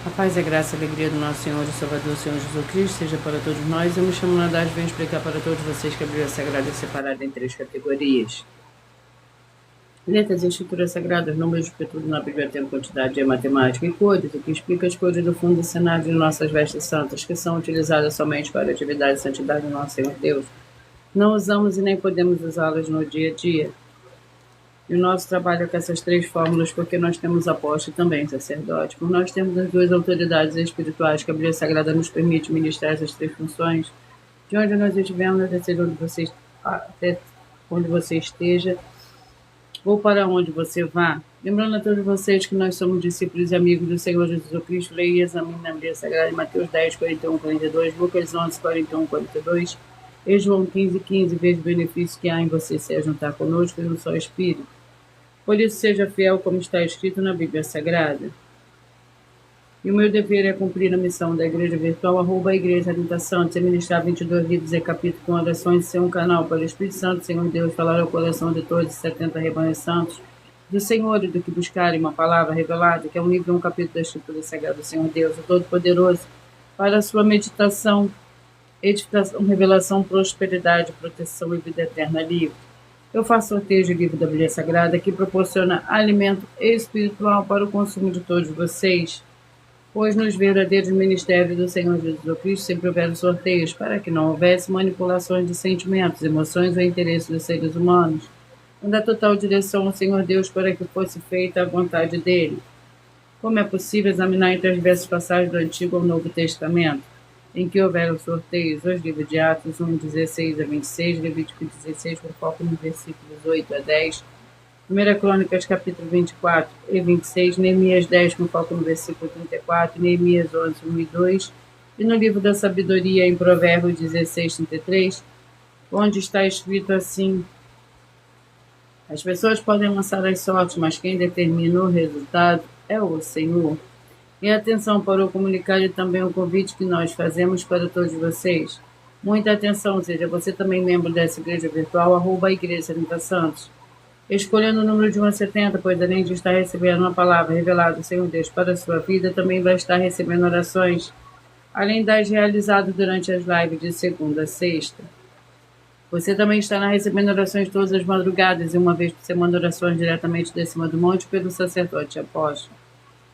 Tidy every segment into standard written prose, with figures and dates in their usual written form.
A paz, a graça e a alegria do nosso Senhor e Salvador, Senhor Jesus Cristo, seja para todos nós. Eu me chamo Nadaz e venho explicar para todos vocês que a Bíblia Sagrada é separada em 3 categorias. Letras e escrituras sagradas, números, porque tudo na Bíblia tem quantidade de matemática e cores, o que explica as cores do fundo do cenário de nossas vestes santas, que são utilizadas somente para a atividade e santidade do nosso Senhor Deus. Não usamos e nem podemos usá-las no dia a dia. E o nosso trabalho é com essas 3 fórmulas, porque nós temos apóstolo e também sacerdote. Por nós temos as 2 autoridades espirituais que a Bíblia Sagrada nos permite ministrar essas 3 funções. De onde nós estivermos, até onde você esteja, ou para onde você vá. Lembrando a todos vocês que nós somos discípulos e amigos do Senhor Jesus Cristo, leia e examine a Bíblia Sagrada em Mateus 10, 41, 42, Lucas 11, 41, 42, e João 15, 15, veja o benefício que há em você se juntar conosco em um só Espírito. Por isso, seja fiel como está escrito na Bíblia Sagrada. E o meu dever é cumprir a missão da Igreja Virtual, @ Igreja Arinta Santos, e ministrar 22 livros e capítulos com orações, ser um canal para o Espírito Santo, Senhor Deus, falar ao coração de todos os 70 rebanhos santos, do Senhor e do que buscarem uma palavra revelada, que é um livro e um capítulo da Escritura Sagrada do Senhor Deus, o Todo-Poderoso, para a sua meditação, edificação, revelação, prosperidade, proteção e vida eterna livre. Eu faço sorteio de livro da Bíblia Sagrada que proporciona alimento espiritual para o consumo de todos vocês, pois nos verdadeiros ministérios do Senhor Jesus Cristo sempre houveram sorteios para que não houvesse manipulações de sentimentos, emoções ou interesses dos seres humanos, dando a total direção ao Senhor Deus para que fosse feita a vontade dele. Como é possível examinar entre as diversas passagens do Antigo ao Novo Testamento, em que houveram sorteios, os livros de Atos 1, 16 a 26, Levítico 16, com foco nos versículos 8 a 10, 1 Crônicas, capítulo 24 e 26, Neemias 10, com foco no versículo 34, Neemias 11, 1 e 2, e no livro da sabedoria, em Provérbios 16, 33, onde está escrito assim: as pessoas podem lançar as sortes, mas quem determina o resultado é o Senhor. E atenção para o comunicado e também o convite que nós fazemos para todos vocês. Muita atenção, seja você também membro dessa igreja virtual, @ Igreja Arinta Santos. Escolhendo o número de 1 a 70, pois além de estar recebendo uma palavra revelada do Senhor Deus para a sua vida, também vai estar recebendo orações, além das realizadas durante as lives de segunda a sexta. Você também estará recebendo orações todas as madrugadas e uma vez por semana orações diretamente de cima do monte pelo sacerdote apóstolo.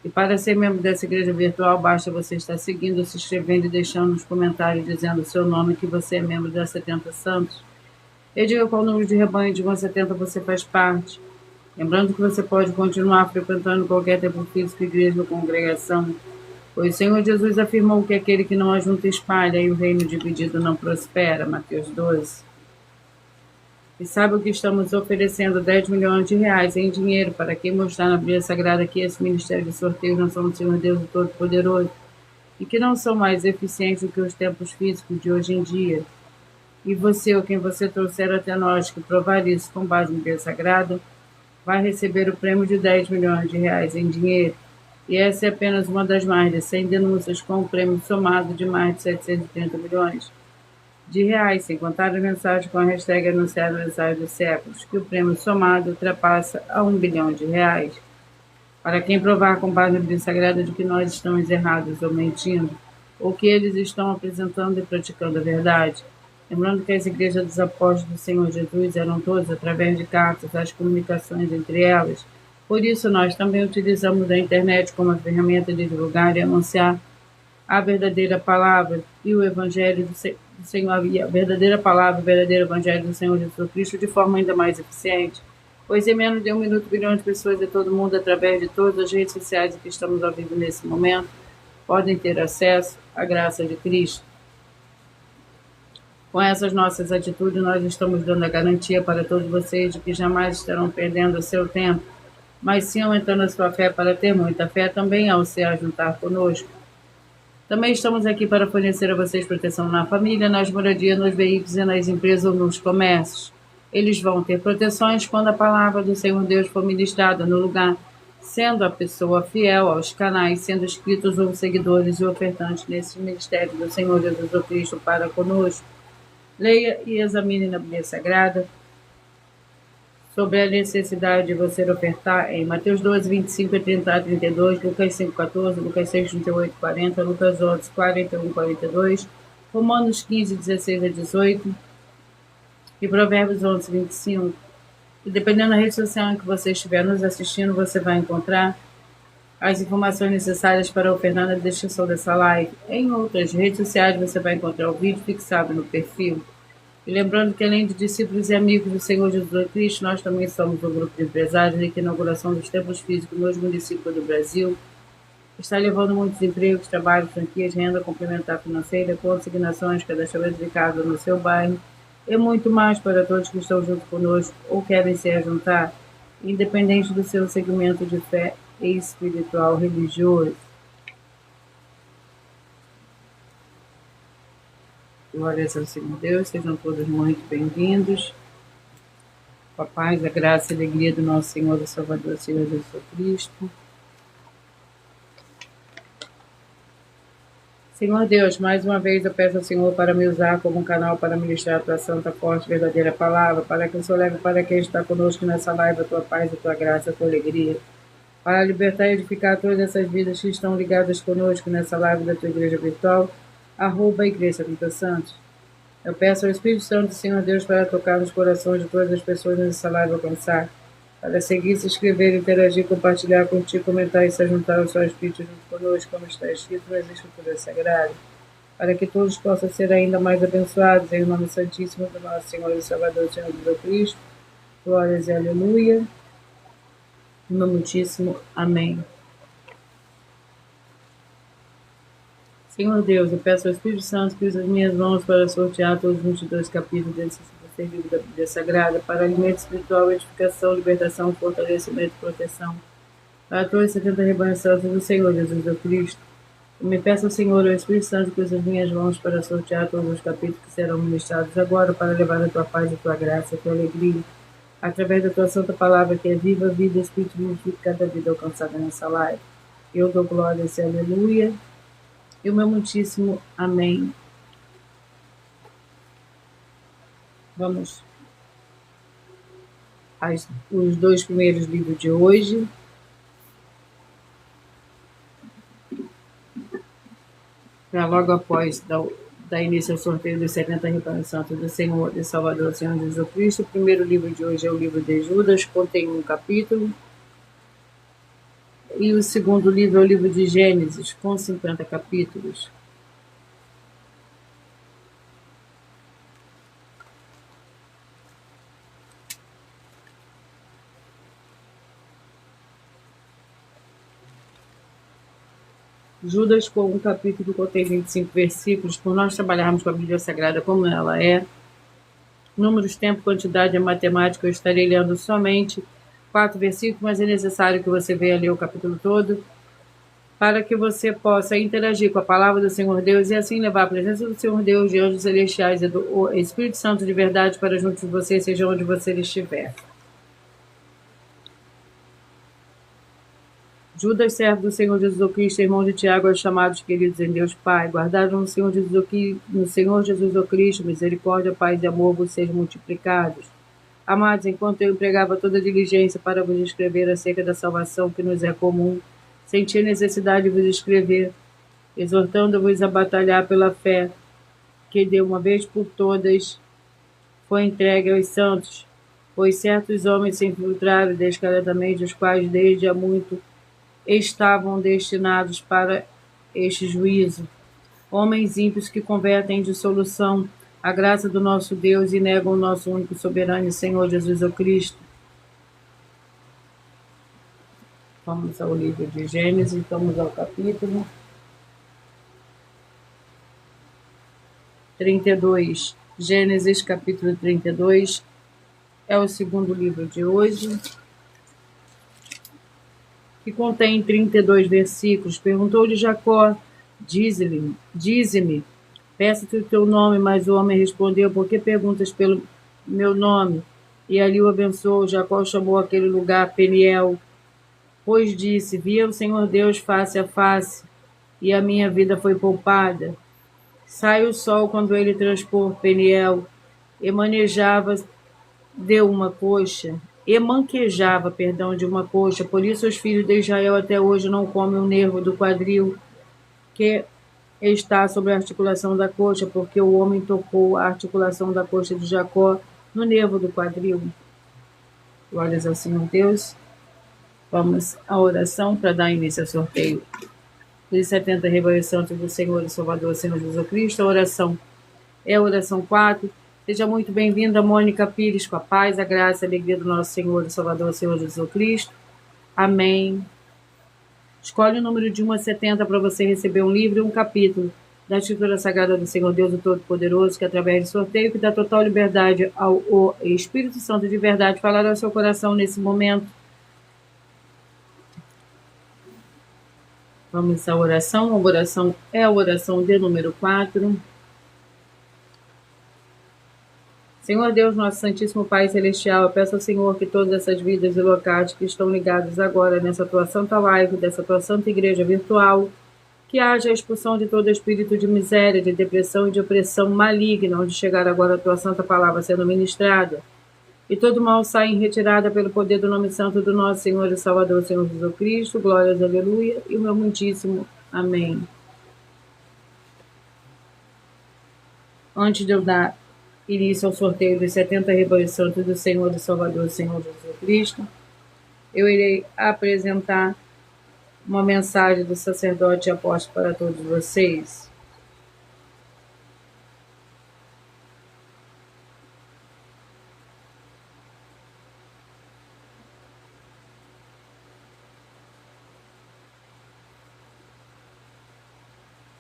E para ser membro dessa igreja virtual, basta você estar seguindo, se inscrevendo e deixando nos comentários dizendo o seu nome que você é membro da 70 Santos. E diga qual número de rebanho de 1 a 70 você faz parte. Lembrando que você pode continuar frequentando qualquer tempo físico, igreja ou congregação, pois o Senhor Jesus afirmou que aquele que não ajunta espalha e o reino dividido não prospera. Mateus 12. E sabe o que estamos oferecendo? 10 milhões de reais em dinheiro para quem mostrar na Bíblia Sagrada que esse ministério de sorteios não são do Senhor Deus o Todo-Poderoso e que não são mais eficientes do que os tempos físicos de hoje em dia. E você, ou quem você trouxer até nós, que provar isso com base na Bíblia Sagrada, vai receber o prêmio de 10 milhões de reais em dinheiro. E essa é apenas uma das mais de 100 denúncias com um prêmio somado de mais de 730 milhões de reais, sem contar as mensagens com a hashtag anunciada mensagem dos séculos, que o prêmio somado ultrapassa a 1 bilhão de reais. Para quem provar com base na Bíblia Sagrada de que nós estamos errados ou mentindo, ou que eles estão apresentando e praticando a verdade. Lembrando que as igrejas dos apóstolos do Senhor Jesus eram todas através de cartas, as comunicações entre elas. Por isso, nós também utilizamos a internet como a ferramenta de divulgar e anunciar a verdadeira palavra e o Evangelho do Senhor, e a verdadeira palavra, o verdadeiro Evangelho do Senhor Jesus Cristo de forma ainda mais eficiente, pois em menos de 1 minuto, bilhões de pessoas de todo mundo, através de todas as redes sociais em que estamos ao vivo nesse momento, podem ter acesso à graça de Cristo. Com essas nossas atitudes, nós estamos dando a garantia para todos vocês de que jamais estarão perdendo o seu tempo, mas sim aumentando a sua fé para ter muita fé também ao se ajuntar conosco. Também estamos aqui para fornecer a vocês proteção na família, nas moradias, nos veículos e nas empresas ou nos comércios. Eles vão ter proteções quando a palavra do Senhor Deus for ministrada no lugar, sendo a pessoa fiel aos canais, sendo inscritos ou seguidores e ofertantes nesse ministério do Senhor Jesus Cristo para conosco. Leia e examine na Bíblia Sagrada sobre a necessidade de você ofertar em Mateus 12, 25 a 30 a 32, Lucas 5, 14, Lucas 6, 38, 40, Lucas 11, 41, 42, Romanos 15, 16 a 18 e Provérbios 11, 25. E dependendo da rede social em que você estiver nos assistindo, você vai encontrar as informações necessárias para ofertar na descrição dessa live. Em outras redes sociais você vai encontrar o vídeo fixado no perfil. E lembrando que além de discípulos e amigos do Senhor Jesus Cristo, nós também somos um grupo de empresários e que a inauguração dos templos físicos nos municípios do Brasil está levando muitos empregos, trabalhos, franquias, renda complementar financeira, consignações, cadastramento de casa no seu bairro e muito mais para todos que estão junto conosco ou querem se juntar, independente do seu segmento de fé espiritual religioso. Glórias ao Senhor Deus, sejam todos muito bem-vindos. Com a paz, a graça e a alegria do nosso Senhor e Salvador, Senhor Jesus Cristo. Senhor Deus, mais uma vez eu peço ao Senhor para me usar como um canal para ministrar a tua santa, forte, verdadeira palavra, para que o Senhor leve para quem está conosco nessa live a tua paz, a tua graça, a tua alegria, para libertar e edificar todas essas vidas que estão ligadas conosco nessa live da tua igreja virtual, @Igreja Vida Santos. Eu peço ao Espírito Santo, Senhor Deus, para tocar nos corações de todas as pessoas nessa live alcançar, para seguir, se inscrever, interagir, compartilhar contigo, comentar e se juntar ao seu Espírito junto conosco, como está escrito nas Escrituras Sagradas, para que todos possam ser ainda mais abençoados, em nome santíssimo do nosso Senhor e Salvador, Senhor Jesus Cristo. Glórias e aleluia. Em nome muitíssimo. Amém. Senhor Deus, eu peço ao Espírito Santo que use as minhas mãos para sortear todos os 22 capítulos desse livro da Bíblia Sagrada, para alimento espiritual, edificação, libertação, fortalecimento e proteção, para todos os 70 rebanhos santos do Senhor Jesus Cristo. Eu me peço ao Senhor, ao Espírito Santo, que use as minhas mãos para sortear todos os capítulos que serão ministrados agora, para levar a tua paz, a tua graça, a tua alegria, através da tua santa palavra, que é viva, vida, Espírito, vivifica cada vida alcançada nessa live. Eu dou glória e aleluia. E o meu muitíssimo amém. Vamos os 2 primeiros livros de hoje. Para logo após dar início ao sorteio dos 70 rebanhos santos do Senhor e Salvador, Senhor Jesus Cristo. O primeiro livro de hoje é o livro de Judas, contém 1 capítulo. E o segundo livro é o livro de Gênesis, com 50 capítulos. Judas, com 1 capítulo, contém 25 versículos. Por nós trabalharmos com a Bíblia Sagrada como ela é, números, tempo, quantidade e matemática, eu estarei lendo somente 4 versículos, mas é necessário que você venha ler o capítulo todo, para que você possa interagir com a palavra do Senhor Deus e assim levar a presença do Senhor Deus, de anjos celestiais e do Espírito Santo de verdade para junto de você, seja onde você estiver. Judas, servo do Senhor Jesus Cristo, irmão de Tiago, aos chamados queridos em Deus Pai, guardados no Senhor Jesus Cristo, misericórdia, paz e amor vos sejam multiplicados. Amados, enquanto eu empregava toda a diligência para vos escrever acerca da salvação que nos é comum, senti a necessidade de vos escrever, exortando-vos a batalhar pela fé, que de uma vez por todas foi entregue aos santos, pois certos homens se infiltraram descaradamente, os quais desde há muito estavam destinados para este juízo. Homens ímpios que convertem em dissolução a graça do nosso Deus e negam o nosso único soberano Senhor Jesus Cristo. Vamos ao livro de Gênesis, vamos ao capítulo 32. Gênesis, capítulo 32, é o segundo livro de hoje, que contém 32 versículos. Perguntou-lhe Jacó, dize-me, peço-te o teu nome, mas o homem respondeu, por que perguntas pelo meu nome? E ali o abençoou. Jacó chamou aquele lugar Peniel, pois disse, vi o Senhor Deus face a face, e a minha vida foi poupada. Sai o sol quando ele transpor Peniel, e manejava de uma coxa, e manquejava, de uma coxa. Por isso os filhos de Israel até hoje não comem o nervo do quadril que está sobre a articulação da coxa, porque o homem tocou a articulação da coxa de Jacó no nervo do quadril. Glórias ao Senhor Deus. Vamos à oração para dar início ao sorteio dos 70 rebanhos santos do Senhor e Salvador, Senhor Jesus Cristo. A oração é a oração 4. Seja muito bem-vinda, Mônica Pires, com a paz, a graça e a alegria do nosso Senhor e Salvador, Senhor Jesus Cristo. Amém. Escolhe o número de 1 a 70 para você receber um livro e um capítulo da Escritura Sagrada do Senhor Deus, o Todo-Poderoso, que através de sorteio que dá total liberdade ao Espírito Santo de verdade falar ao seu coração nesse momento. Vamos à oração. A oração é a oração de número 4. Senhor Deus, nosso Santíssimo Pai Celestial, eu peço ao Senhor que todas essas vidas e locais que estão ligados agora nessa tua santa live, dessa tua santa igreja virtual, que haja a expulsão de todo espírito de miséria, de depressão e de opressão maligna, onde chegar agora a tua santa palavra sendo ministrada, e todo mal saia em retirada pelo poder do nome santo do nosso Senhor e Salvador, Senhor Jesus Cristo. Glórias, aleluia, e o meu muitíssimo amém. Antes de eu dar início ao sorteio dos 70 rebanhos santos do Senhor e Salvador, Senhor Jesus Cristo, eu irei apresentar uma mensagem do sacerdote e apóstolo para todos vocês.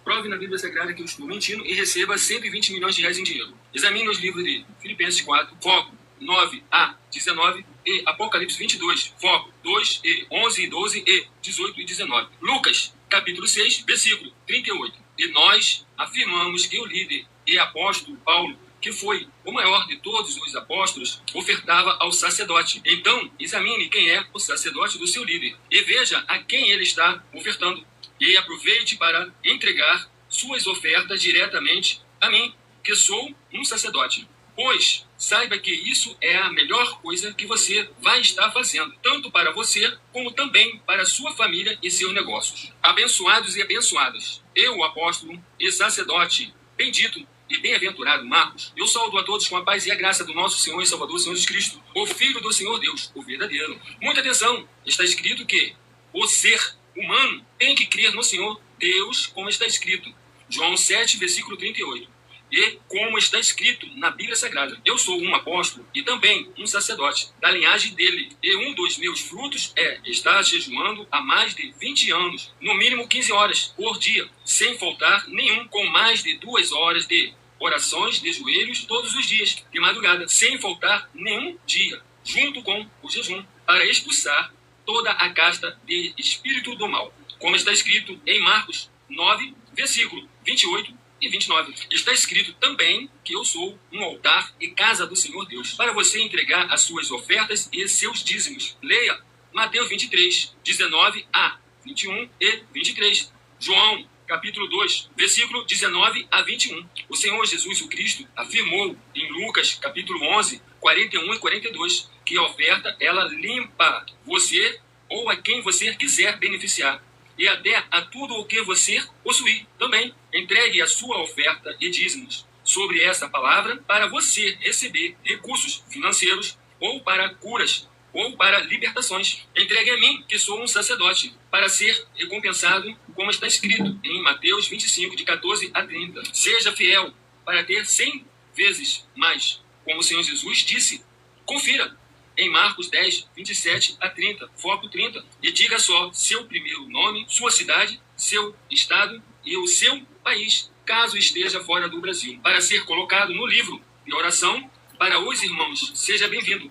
Prove na Bíblia Sagrada que eu estou mentindo e receba 120 milhões de reais em dinheiro. Examine os livros de Filipenses 4, foco 9 a 19 e Apocalipse 22, foco 2 e 11 e 12 e 18 e 19. Lucas, capítulo 6, versículo 38. E nós afirmamos que o líder e apóstolo Paulo, que foi o maior de todos os apóstolos, ofertava ao sacerdote. Então, examine quem é o sacerdote do seu líder e veja a quem ele está ofertando. E aproveite para entregar suas ofertas diretamente a mim, que sou um sacerdote. Pois saiba que isso é a melhor coisa que você vai estar fazendo, tanto para você, como também para sua família e seus negócios. Abençoados e abençoadas, eu, apóstolo e sacerdote, bendito e bem-aventurado Marcos, eu saúdo a todos com a paz e a graça do nosso Senhor e Salvador, Senhor Jesus Cristo, o Filho do Senhor Deus, o verdadeiro. Muita atenção, está escrito que o ser humano tem que crer no Senhor Deus, como está escrito. João 7, versículo 38. E como está escrito na Bíblia Sagrada, eu sou um apóstolo e também um sacerdote da linhagem dele. E um dos meus frutos é estar jejuando há mais de 20 anos, no mínimo 15 horas por dia, sem faltar nenhum, com mais de 2 horas de orações de joelhos todos os dias, de madrugada, sem faltar nenhum dia, junto com o jejum, para expulsar toda a casta de espírito do mal, como está escrito em Marcos 9, versículo 28 e 29. Está escrito também que eu sou um altar e casa do Senhor Deus, para você entregar as suas ofertas e seus dízimos. Leia Mateus 23, 19 a 21 e 23. João, capítulo 2, versículo 19 a 21. O Senhor Jesus o Cristo afirmou em Lucas, capítulo 11, 41 e 42, que a oferta, ela limpa você ou a quem você quiser beneficiar. E até a tudo o que você possuir também. Entregue a sua oferta e dízimos sobre essa palavra para você receber recursos financeiros ou para curas ou para libertações. Entregue a mim, que sou um sacerdote, para ser recompensado, como está escrito em Mateus 25, de 14 a 30. Seja fiel para ter 100 vezes mais, como o Senhor Jesus disse. Confira em Marcos 10, 27 a 30, foco 30, e diga só seu primeiro nome, sua cidade, seu estado e o seu país, caso esteja fora do Brasil, para ser colocado no livro de oração para os irmãos. Seja bem-vindo.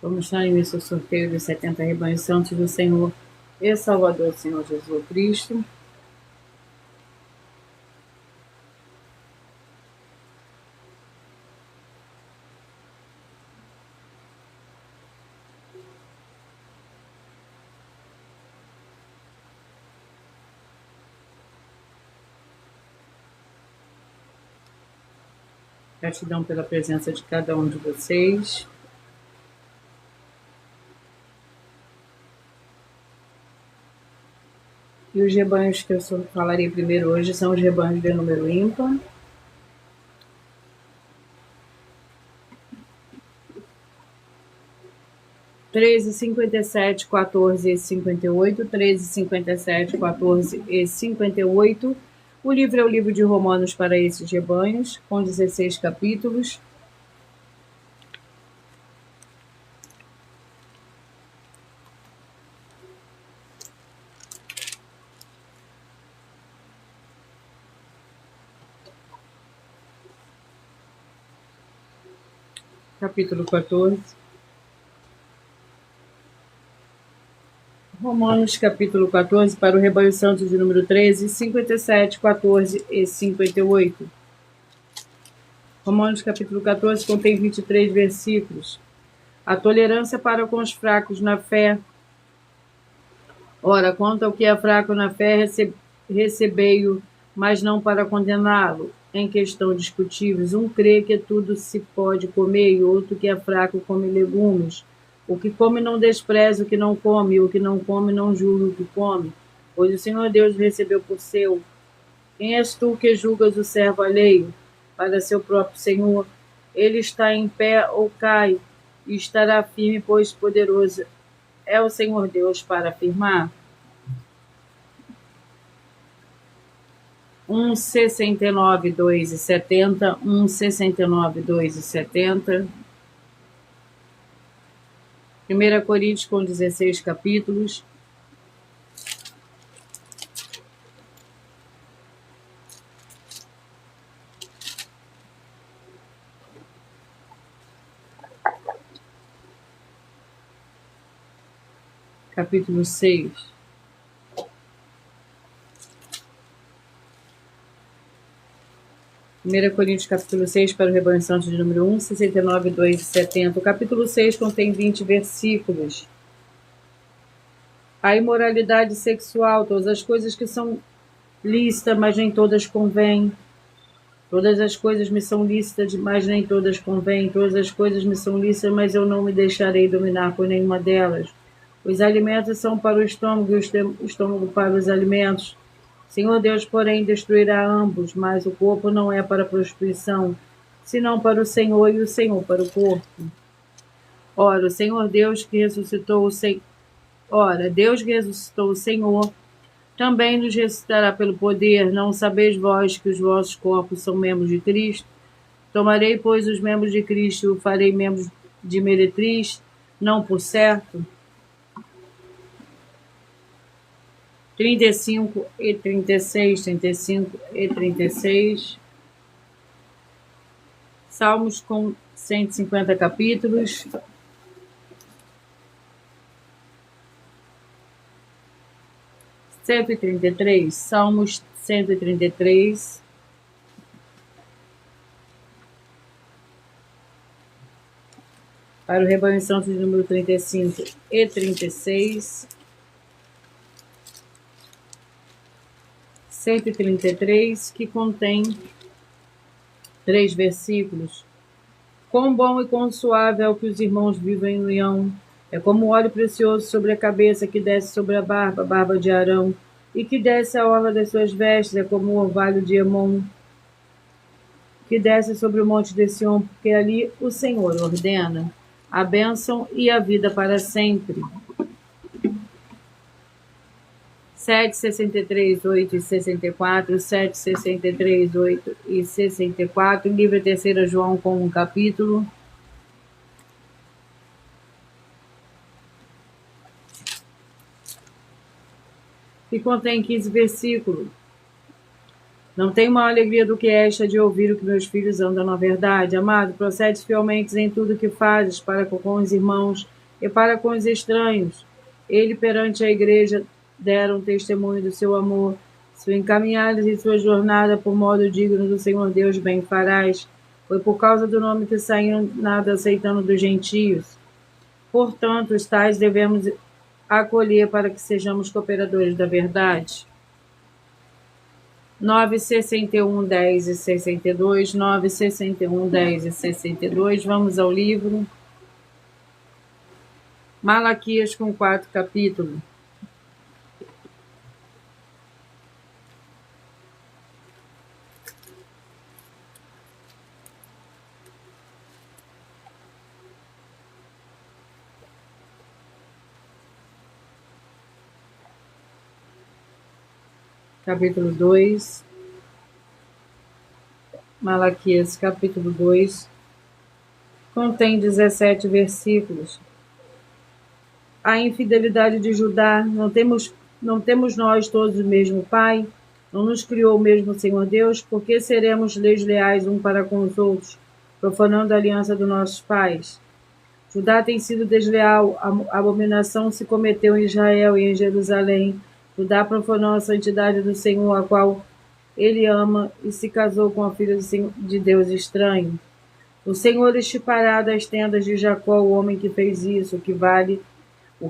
Vamos dar início ao sorteio dos 70 rebanhos santos do Senhor e Salvador, Senhor Jesus Cristo. Gratidão pela presença de cada um de vocês. E os rebanhos que eu falarei primeiro hoje são os rebanhos de número ímpar. Treze, 57, 14 e 58, 13, 57, 14 e 58. O livro é o livro de Romanos para esses rebanhos, com 16 capítulos. Capítulo 14. Romanos, capítulo 14, para o rebanho santo de número 13, 57, 14 e 58. Romanos, capítulo 14, contém 23 versículos. A tolerância para com os fracos na fé. Ora, quanto ao que é fraco na fé, recebei-o, mas não para condená-lo. Em questão discutíveis, um crê que tudo se pode comer e outro que é fraco come legumes. O que come não despreza o que não come, e o que não come não julga o que come, pois o Senhor Deus recebeu por seu. Quem és tu que julgas o servo alheio? Para seu próprio Senhor, ele está em pé ou cai, e estará firme, pois poderoso é o Senhor Deus para afirmar. 1,69, 2,70, 1,69, 2,70. 1 Coríntios com 16 capítulos. Capítulo 6. Primeira Coríntios, capítulo 6, para o rebanho santo de número 1, 69, 2 e 70. O capítulo 6 contém 20 versículos. A imoralidade sexual, todas as coisas que são lícitas, mas nem todas convêm. Todas as coisas me são lícitas, mas nem todas convêm. Todas as coisas me são lícitas, mas eu não me deixarei dominar por nenhuma delas. Os alimentos são para o estômago e o estômago para os alimentos. Senhor Deus, porém, destruirá ambos, mas o corpo não é para a prostituição, senão para o Senhor e o Senhor para o corpo. Ora, o Senhor Deus que ressuscitou Deus que ressuscitou o Senhor, também nos ressuscitará pelo poder. Não sabeis vós que os vossos corpos são membros de Cristo? Tomarei, pois, os membros de Cristo e o farei membros de meretriz, não por certo? 35 e 36, 35 e 36. Salmos com 150 capítulos. Salmos 133. Para o rebanho santo de número 35 e 36. 133, que contém 3 versículos. Quão bom e quão suave é o que os irmãos vivem em união. É como óleo precioso sobre a cabeça que desce sobre a barba de Arão, e que desce a orla das suas vestes. É como o orvalho de Hermon, que desce sobre o monte de Sião, porque ali o Senhor ordena a bênção e a vida para sempre. 7, 63, 8 e 64, 7, 63, 8 e 64, livro 3 João com um capítulo. Que contém 15 versículos. Não tenho maior alegria do que esta de ouvir o que meus filhos andam na verdade. Amado, procedes fielmente em tudo que fazes para com os irmãos e para com os estranhos. Ele perante a igreja deram testemunho do seu amor. Se encaminhares em sua jornada por modo digno do Senhor Deus, bem farás. Foi por causa do nome que saíram nada aceitando dos gentios. Portanto, os tais devemos acolher para que sejamos cooperadores da verdade. 961, 10 e 62, 961, 10 e 62. Vamos ao livro. Malaquias com 4 capítulos. Capítulo 2. Malaquias, capítulo 2. Contém 17 versículos. A infidelidade de Judá, não temos nós todos o mesmo Pai? Não nos criou o mesmo Senhor Deus? Por que seremos desleais um para com os outros, profanando a aliança dos nossos pais? Judá tem sido desleal, a abominação se cometeu em Israel e em Jerusalém. Judá profanou a santidade do Senhor, a qual ele ama, e se casou com a filha de Deus estranho. O Senhor estipará das tendas de Jacó o homem que fez isso, que vale, o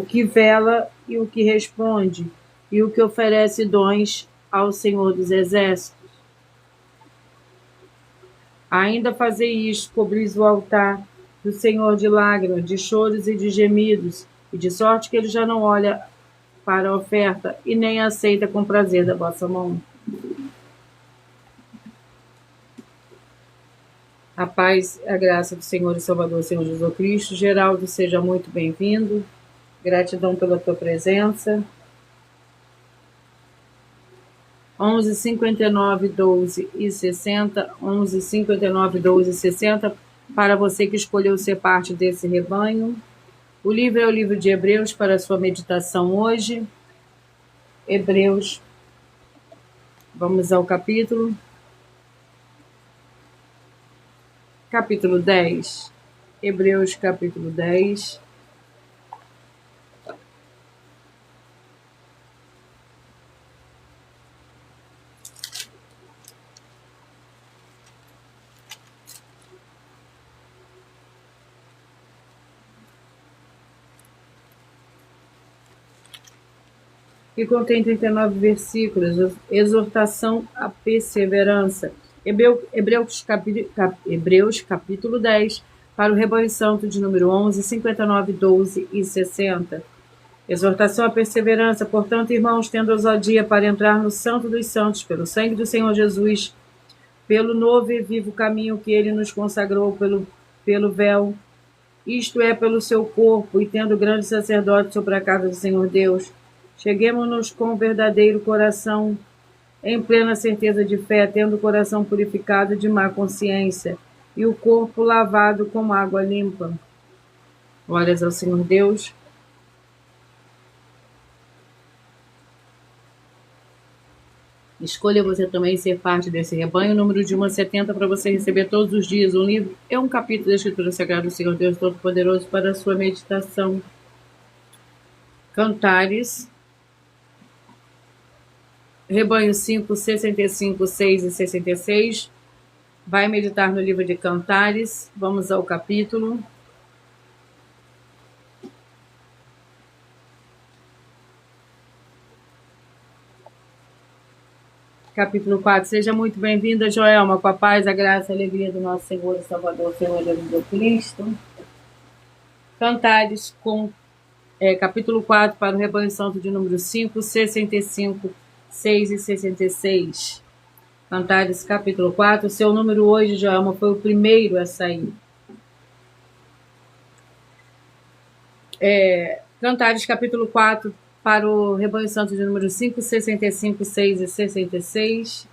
que vela e o que responde, e o que oferece dons ao Senhor dos Exércitos. Ainda fazei isto, cobris o altar do Senhor de lágrimas, de choros e de gemidos, e de sorte que ele já não olha para a oferta e nem aceita com prazer da vossa mão. A paz e a graça do Senhor e Salvador, Senhor Jesus Cristo. Geraldo, seja muito bem-vindo. Gratidão pela tua presença. 11, 59, 12 e 60. 11, 59, 12 e 60. Para você que escolheu ser parte desse rebanho. O livro é o livro de Hebreus para a sua meditação hoje. Hebreus. Vamos ao capítulo. Capítulo 10. Hebreus, capítulo 10. Que contém 39 versículos, exortação à perseverança. Hebreus capítulo 10, para o rebanho santo de número 11, 59, 12 e 60. Exortação à perseverança, portanto, irmãos, tendo ousadia para entrar no santo dos santos, pelo sangue do Senhor Jesus, pelo novo e vivo caminho que ele nos consagrou pelo véu, isto é, pelo seu corpo, e tendo grande sacerdote sobre a casa do Senhor Deus, cheguemo-nos com o verdadeiro coração, em plena certeza de fé, tendo o coração purificado de má consciência e o corpo lavado com água limpa. Glórias ao Senhor Deus. Escolha você também ser parte desse rebanho, número de 1 a 70, para você receber todos os dias um livro. É um capítulo da Escritura Sagrada do Senhor Deus Todo-Poderoso para a sua meditação. Cantares. Rebanho 5, 65, 6 e 66. Vai meditar no livro de Cantares. Vamos ao capítulo. Capítulo 4. Seja muito bem-vinda, Joelma, com a paz, a graça e a alegria do nosso Senhor e Salvador, Senhor Jesus Cristo. Cantares com capítulo 4 para o rebanho santo de número 5, 65, 6 e 66. Cantares, capítulo 4. O seu número hoje, Joelma, foi o primeiro a sair. Cantares, capítulo 4, para o rebanho santo de número 5, 65, 6 e 66.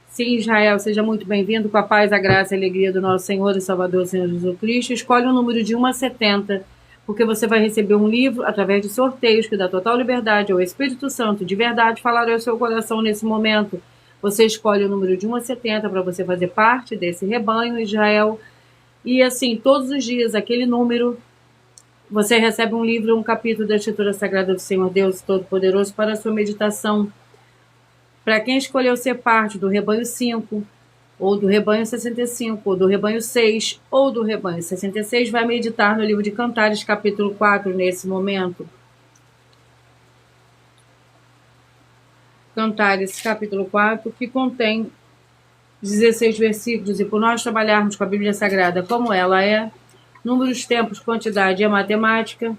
Sim, Israel, seja muito bem-vindo, com a paz, a graça e a alegria do nosso Senhor e Salvador, Senhor Jesus Cristo. Escolhe um número de 1 a 70, porque você vai receber um livro através de sorteios que dá total liberdade ao Espírito Santo, de verdade, falar ao seu coração nesse momento. Você escolhe o número de 1 a 70 para você fazer parte desse rebanho, Israel. E assim, todos os dias, aquele número, você recebe um livro, um capítulo da Escritura Sagrada do Senhor Deus Todo-Poderoso para a sua meditação. Para quem escolheu ser parte do rebanho 5, ou do rebanho 65, ou do rebanho 6, ou do rebanho 66, vai meditar no livro de Cantares, capítulo 4, nesse momento. Cantares, capítulo 4, que contém 16 versículos, e por nós trabalharmos com a Bíblia Sagrada como ela é, números, tempos, quantidade e matemática,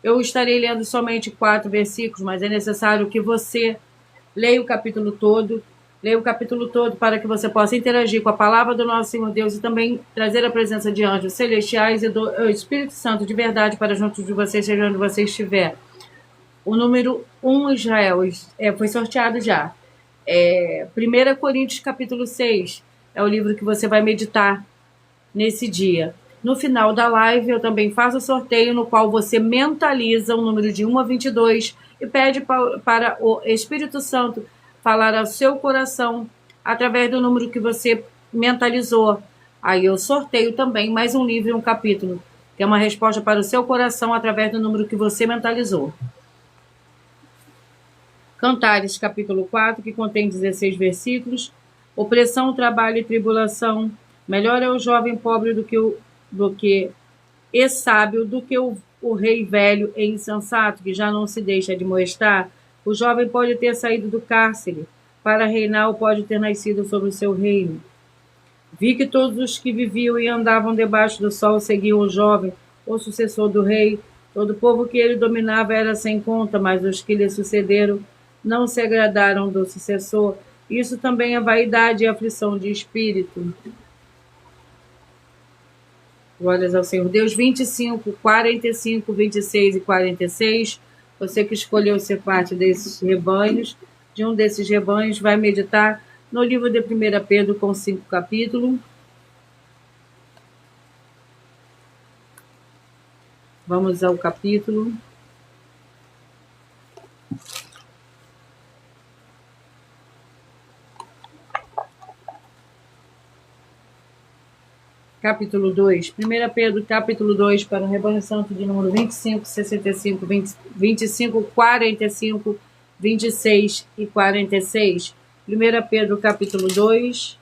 eu estarei lendo somente 4 versículos, mas é necessário que você leia o capítulo todo, para que você possa interagir com a palavra do nosso Senhor Deus e também trazer a presença de anjos celestiais e do Espírito Santo de verdade para junto de vocês, seja onde você estiver. O número 1, Israel, foi sorteado já. 1 Coríntios capítulo 6 é o livro que você vai meditar nesse dia. No final da live, eu também faço o sorteio no qual você mentaliza o número de 1 a 22 e pede para o Espírito Santo falar ao seu coração através do número que você mentalizou. Aí eu sorteio também mais um livro e um capítulo, que é uma resposta para o seu coração através do número que você mentalizou. Cantares, capítulo 4, que contém 16 versículos. Opressão, trabalho e tribulação. Melhor é o jovem pobre e sábio do que o rei velho e insensato, que já não se deixa admoestar. O jovem pode ter saído do cárcere para reinar ou pode ter nascido sobre o seu reino. Vi que todos os que viviam e andavam debaixo do sol seguiam o jovem, o sucessor do rei. Todo o povo que ele dominava era sem conta, mas os que lhe sucederam não se agradaram do sucessor. Isso também é vaidade e aflição de espírito. Glórias ao Senhor Deus. 25, 45, 26 e 46. Você que escolheu ser parte desses rebanhos, de um desses rebanhos, vai meditar no livro de 1 Pedro com 5 capítulos. Vamos ao capítulo. Capítulo 2. 1 Pedro, capítulo 2, para o rebanho santo de número 25, 65, 25, 45, 26 e 46. 1 Pedro, capítulo 2,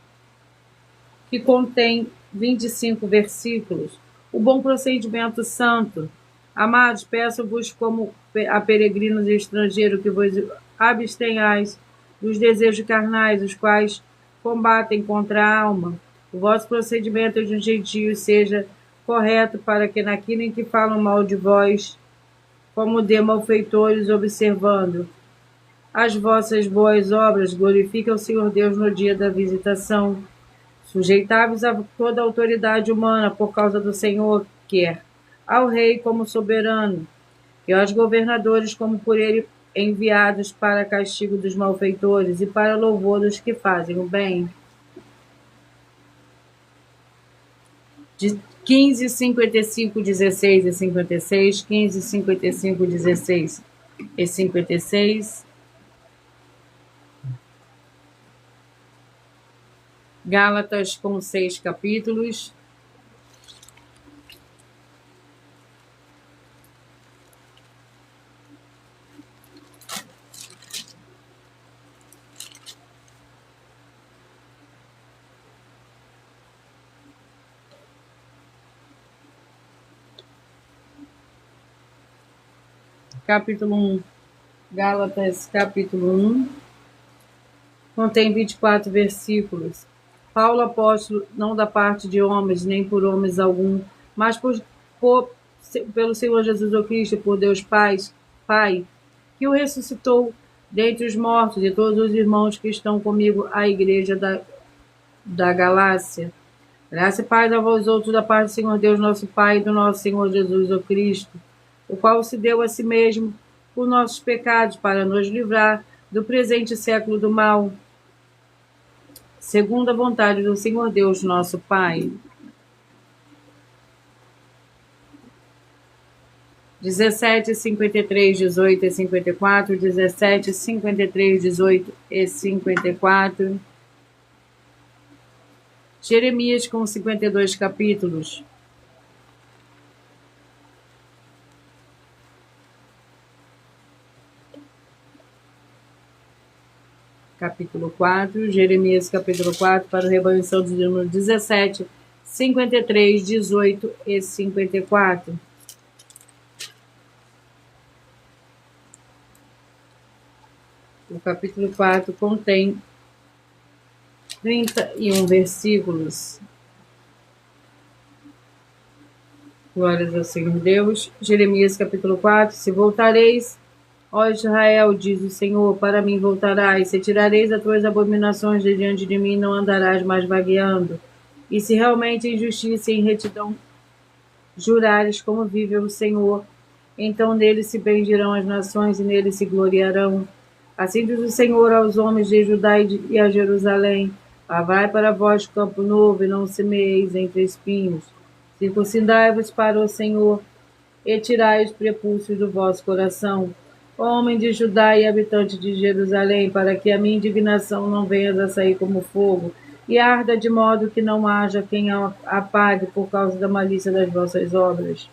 que contém 25 versículos. O bom procedimento santo. Amados, peço-vos como a peregrinos e estrangeiros que vos abstenhais dos desejos carnais, os quais combatem contra a alma. O vosso procedimento de um gentio seja correto, para que naquilo em que falam mal de vós, como de malfeitores, observando as vossas boas obras, glorifiquem o Senhor Deus no dia da visitação. Sujeitáveis a toda a autoridade humana por causa do Senhor, quer ao rei como soberano, e aos governadores como por ele enviados para castigo dos malfeitores e para louvor dos que fazem o bem. De 15, 55, 16 e 56, 15, 55, 16 e 56. Gálatas com 6 capítulos. Capítulo 1. Gálatas, capítulo 1. Contém 24 versículos. Paulo, apóstolo, não da parte de homens, nem por homens algum, mas pelo Senhor Jesus o Cristo, por Deus Pai, que o ressuscitou dentre os mortos, e todos os irmãos que estão comigo, a igreja da Galácia. Graça e paz a vós outros da parte do Senhor Deus, nosso Pai, e do nosso Senhor Jesus o Cristo, o qual se deu a si mesmo por nossos pecados, para nos livrar do presente século do mal, segundo a vontade do Senhor Deus, nosso Pai. 17, 53, 18 e 54, 17, 53, 18 e 54. Jeremias com 52 capítulos. capítulo 4, Jeremias, capítulo 4, para o rebanho são de número 17, 53, 18 e 54. O capítulo 4 contém 31 versículos. Glórias ao Senhor Deus. Jeremias, capítulo 4. Se voltareis, ó Israel, diz o Senhor, para mim voltarás. Se tirareis as tuas abominações de diante de mim, não andarás mais vagueando. E se realmente em justiça e em retidão jurares como vive o Senhor, então nele se bendirão as nações e nele se gloriarão. Assim diz o Senhor aos homens de Judá e a Jerusalém: lavrai para vós campo novo e não semeeis entre espinhos. Circuncidai-vos para o Senhor e tirai os prepúcios do vosso coração. Homem de Judá e habitante de Jerusalém, para que a minha indignação não venha a sair como fogo, e arda de modo que não haja quem a apague por causa da malícia das vossas obras.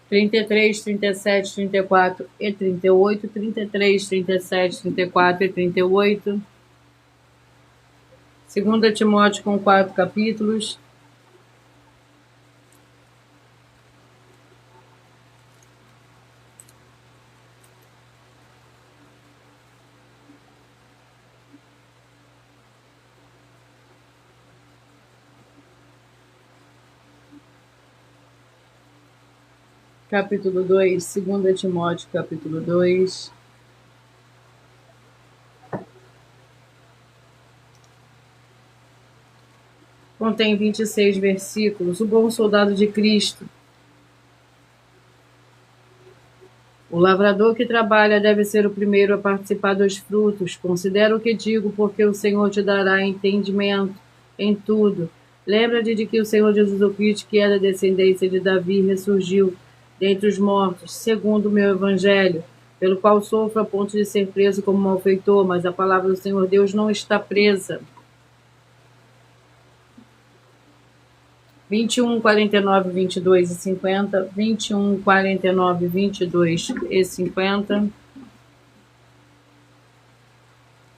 Trinta e três, 37, 34 e 38, 33, 37, 34 e 38. 2 Timóteo com 4 capítulos. Capítulo 2, 2 Timóteo, capítulo 2. Contém 26 versículos. O bom soldado de Cristo. O lavrador que trabalha deve ser o primeiro a participar dos frutos. Considera o que digo, porque o Senhor te dará entendimento em tudo. Lembra-te de que o Senhor Jesus Cristo, que é da descendência de Davi, ressurgiu dentre os mortos, segundo o meu evangelho, pelo qual sofro a ponto de ser preso como malfeitor, mas a palavra do Senhor Deus não está presa. 21, 49, 22 e 50, 21, 49, 22 e 50.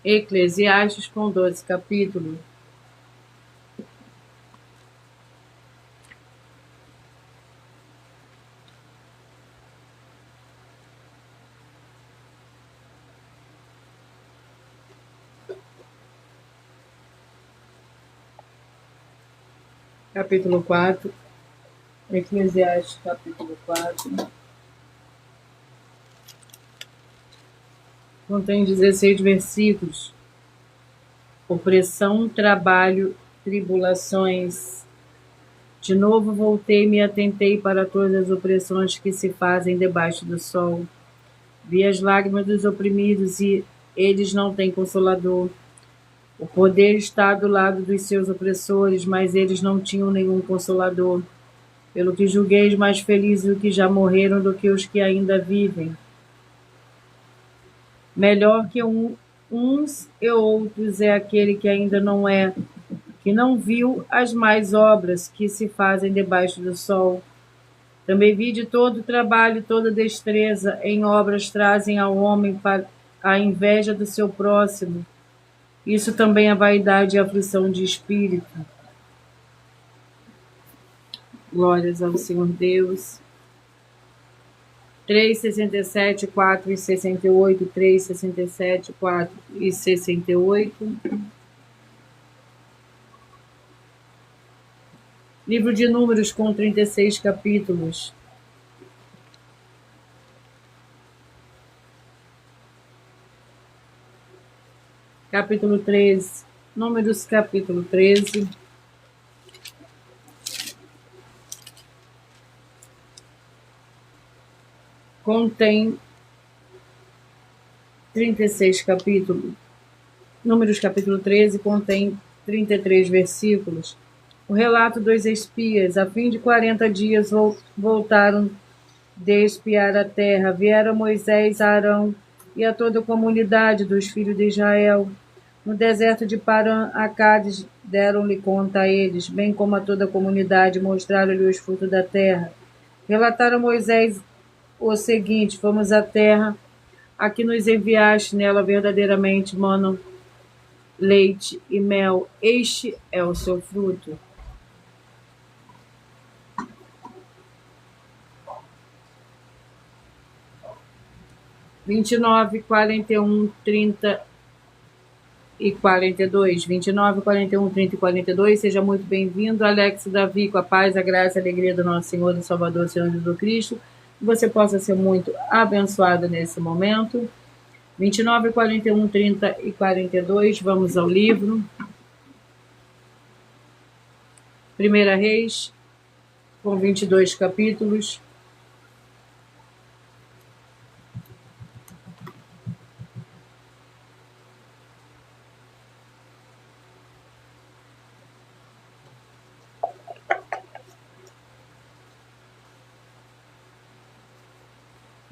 Eclesiastes com 12 capítulos. Capítulo 4, Eclesiastes, capítulo 4. Contém 16 versículos. Opressão, trabalho, tribulações. De novo voltei-me e atentei para todas as opressões que se fazem debaixo do sol. Vi as lágrimas dos oprimidos e eles não têm consolador. O poder está do lado dos seus opressores, mas eles não tinham nenhum consolador. Pelo que julgueis mais felizes os que já morreram do que os que ainda vivem. Melhor que uns e outros é aquele que ainda não é, que não viu as más obras que se fazem debaixo do sol. Também vi de todo trabalho, toda destreza em obras trazem ao homem a inveja do seu próximo. Isso também é vaidade e aflição de espírito. Glórias ao Senhor Deus. 3, 67, 4 e 68, 3, 67, 4 e 68. Livro de Números com 36 capítulos. Capítulo 13. Números, capítulo 13. Contém 36 capítulos. Números, capítulo 13, contém 33 versículos. O relato dos espias, a fim de 40 dias, voltaram de espiar a terra. Vieram Moisés, Arão e a toda a comunidade dos filhos de Israel no deserto de Parã a Cádiz, deram-lhe conta a eles, bem como a toda a comunidade, mostraram-lhe os frutos da terra. Relataram a Moisés o seguinte: fomos à terra a que nos enviaste, nela verdadeiramente manam leite e mel, este é o seu fruto. Vinte e nove, 41, 30 e 42. 29, 41, 30 e 42. Seja muito bem-vindo, Alex Davi, com a paz, a graça e a alegria do nosso Senhor e Salvador, Senhor Jesus Cristo. Que você possa ser muito abençoado nesse momento. 29, 41, 30 e 42. Vamos ao livro. 1 Reis, com 22 capítulos.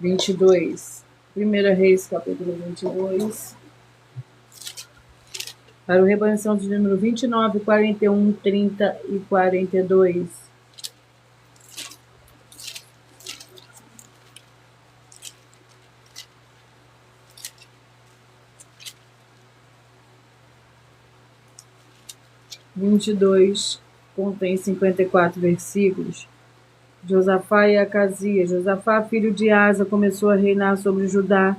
Vinte e dois. 1 Reis, capítulo 22. Para o rebanho são de número 29, 41, 30 e 42. Vinte e dois contém 54 versículos. Josafá e Acasias. Josafá, filho de Asa, começou a reinar sobre Judá.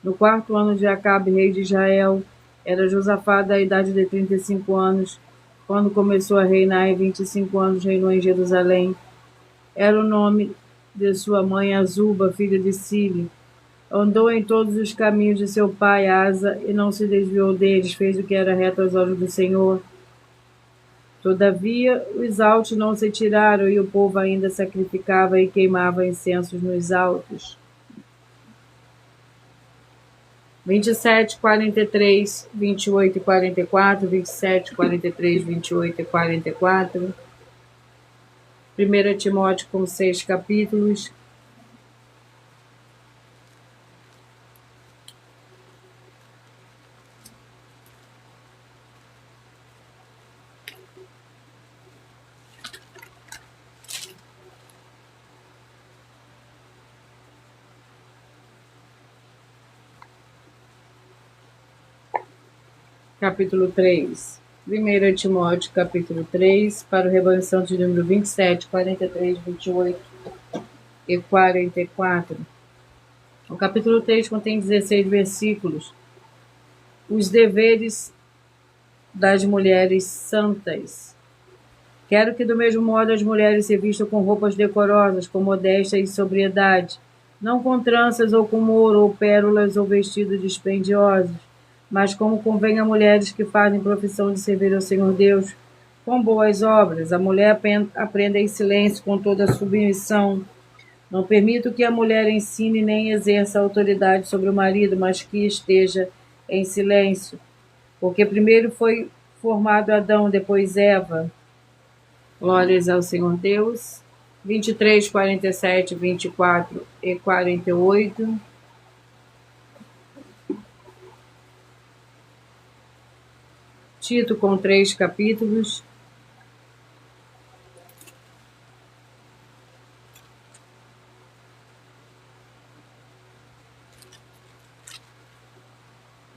No 4º ano de Acabe, rei de Israel, era Josafá da idade de 35 anos, quando começou a reinar, e 25 anos reinou em Jerusalém. Era o nome de sua mãe Azuba, filha de Sili. Andou em todos os caminhos de seu pai Asa, e não se desviou deles, fez o que era reto aos olhos do Senhor. Todavia, os altos não se tiraram, e o povo ainda sacrificava e queimava incensos nos altos. 27, 43, 28 e 44, 27, 43, 28 e 44. 1 Timóteo, com 6 capítulos. Capítulo 3. 1 Timóteo, capítulo 3, para o rebanho santo de número 27, 43, 28 e 44. O capítulo 3 contém 16 versículos. Os deveres das mulheres santas. Quero que do mesmo modo as mulheres se vistam com roupas decorosas, com modéstia e sobriedade, não com tranças ou com ouro ou pérolas ou vestidos dispendiosos, mas como convém a mulheres que fazem profissão de servir ao Senhor Deus, com boas obras. A mulher aprenda em silêncio, com toda a submissão. Não permito que a mulher ensine nem exerça autoridade sobre o marido, mas que esteja em silêncio. Porque primeiro foi formado Adão, depois Eva. Glórias ao Senhor Deus. 23, 47, 24 e 48. Tito, com 3 capítulos.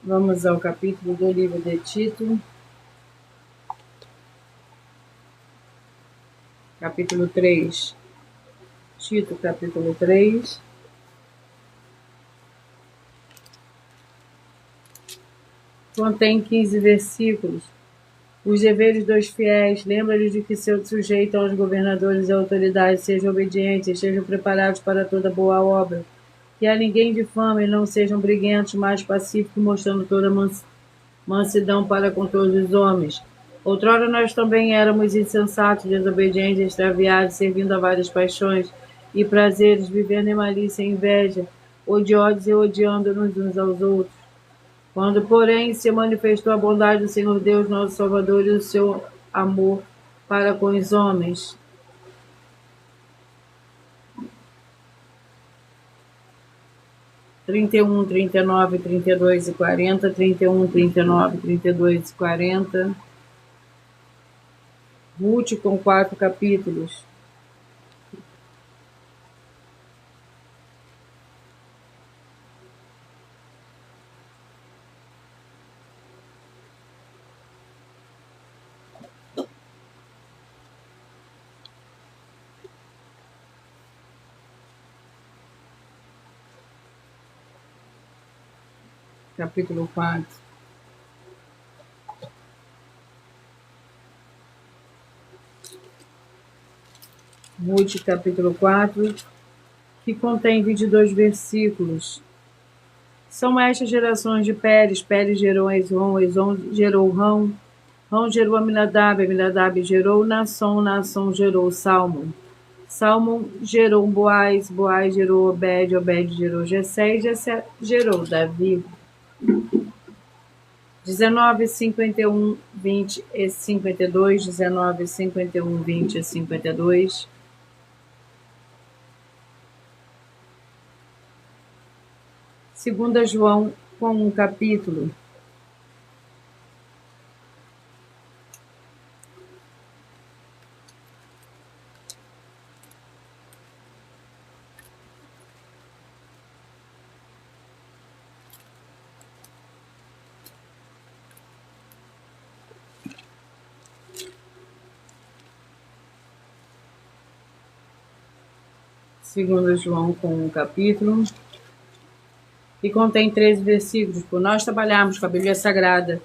Vamos ao capítulo do livro de Tito. Capítulo 3. Tito, capítulo 3. Contém 15 versículos. Os deveres dos fiéis. Lembra-lhes de que se sujeitam aos governadores e autoridades, sejam obedientes, estejam preparados para toda boa obra. Que a ninguém difame, não sejam briguentos, mas pacíficos, mostrando toda mansidão para com todos os homens. Outrora nós também éramos insensatos, desobedientes, extraviados, servindo a várias paixões e prazeres, vivendo em malícia e inveja, odiosos e odiando-nos uns aos outros. Quando, porém, se manifestou a bondade do Senhor Deus, nosso Salvador, e o seu amor para com os homens, 31, 39, 32 e 40, 31, 39, 32 e 40. Ruth com 4 capítulos. Capítulo 4. Ruth, capítulo 4, que contém 22 versículos. São estas gerações de Pérez. Pérez gerou Esrom, Esrom gerou Rão, Rão gerou Aminadab, Aminadab gerou Naasson, Naasson gerou Salmon, Salmon gerou Boaz, Boaz gerou Obed, Obed gerou Jessé, e Jessé gerou Davi. 19, 51, 20 e 52, 19, 51, 20 e 52. Segunda João com um capítulo. Segunda João com um capítulo, que contém 13 versículos. Por nós trabalharmos com a Bíblia Sagrada,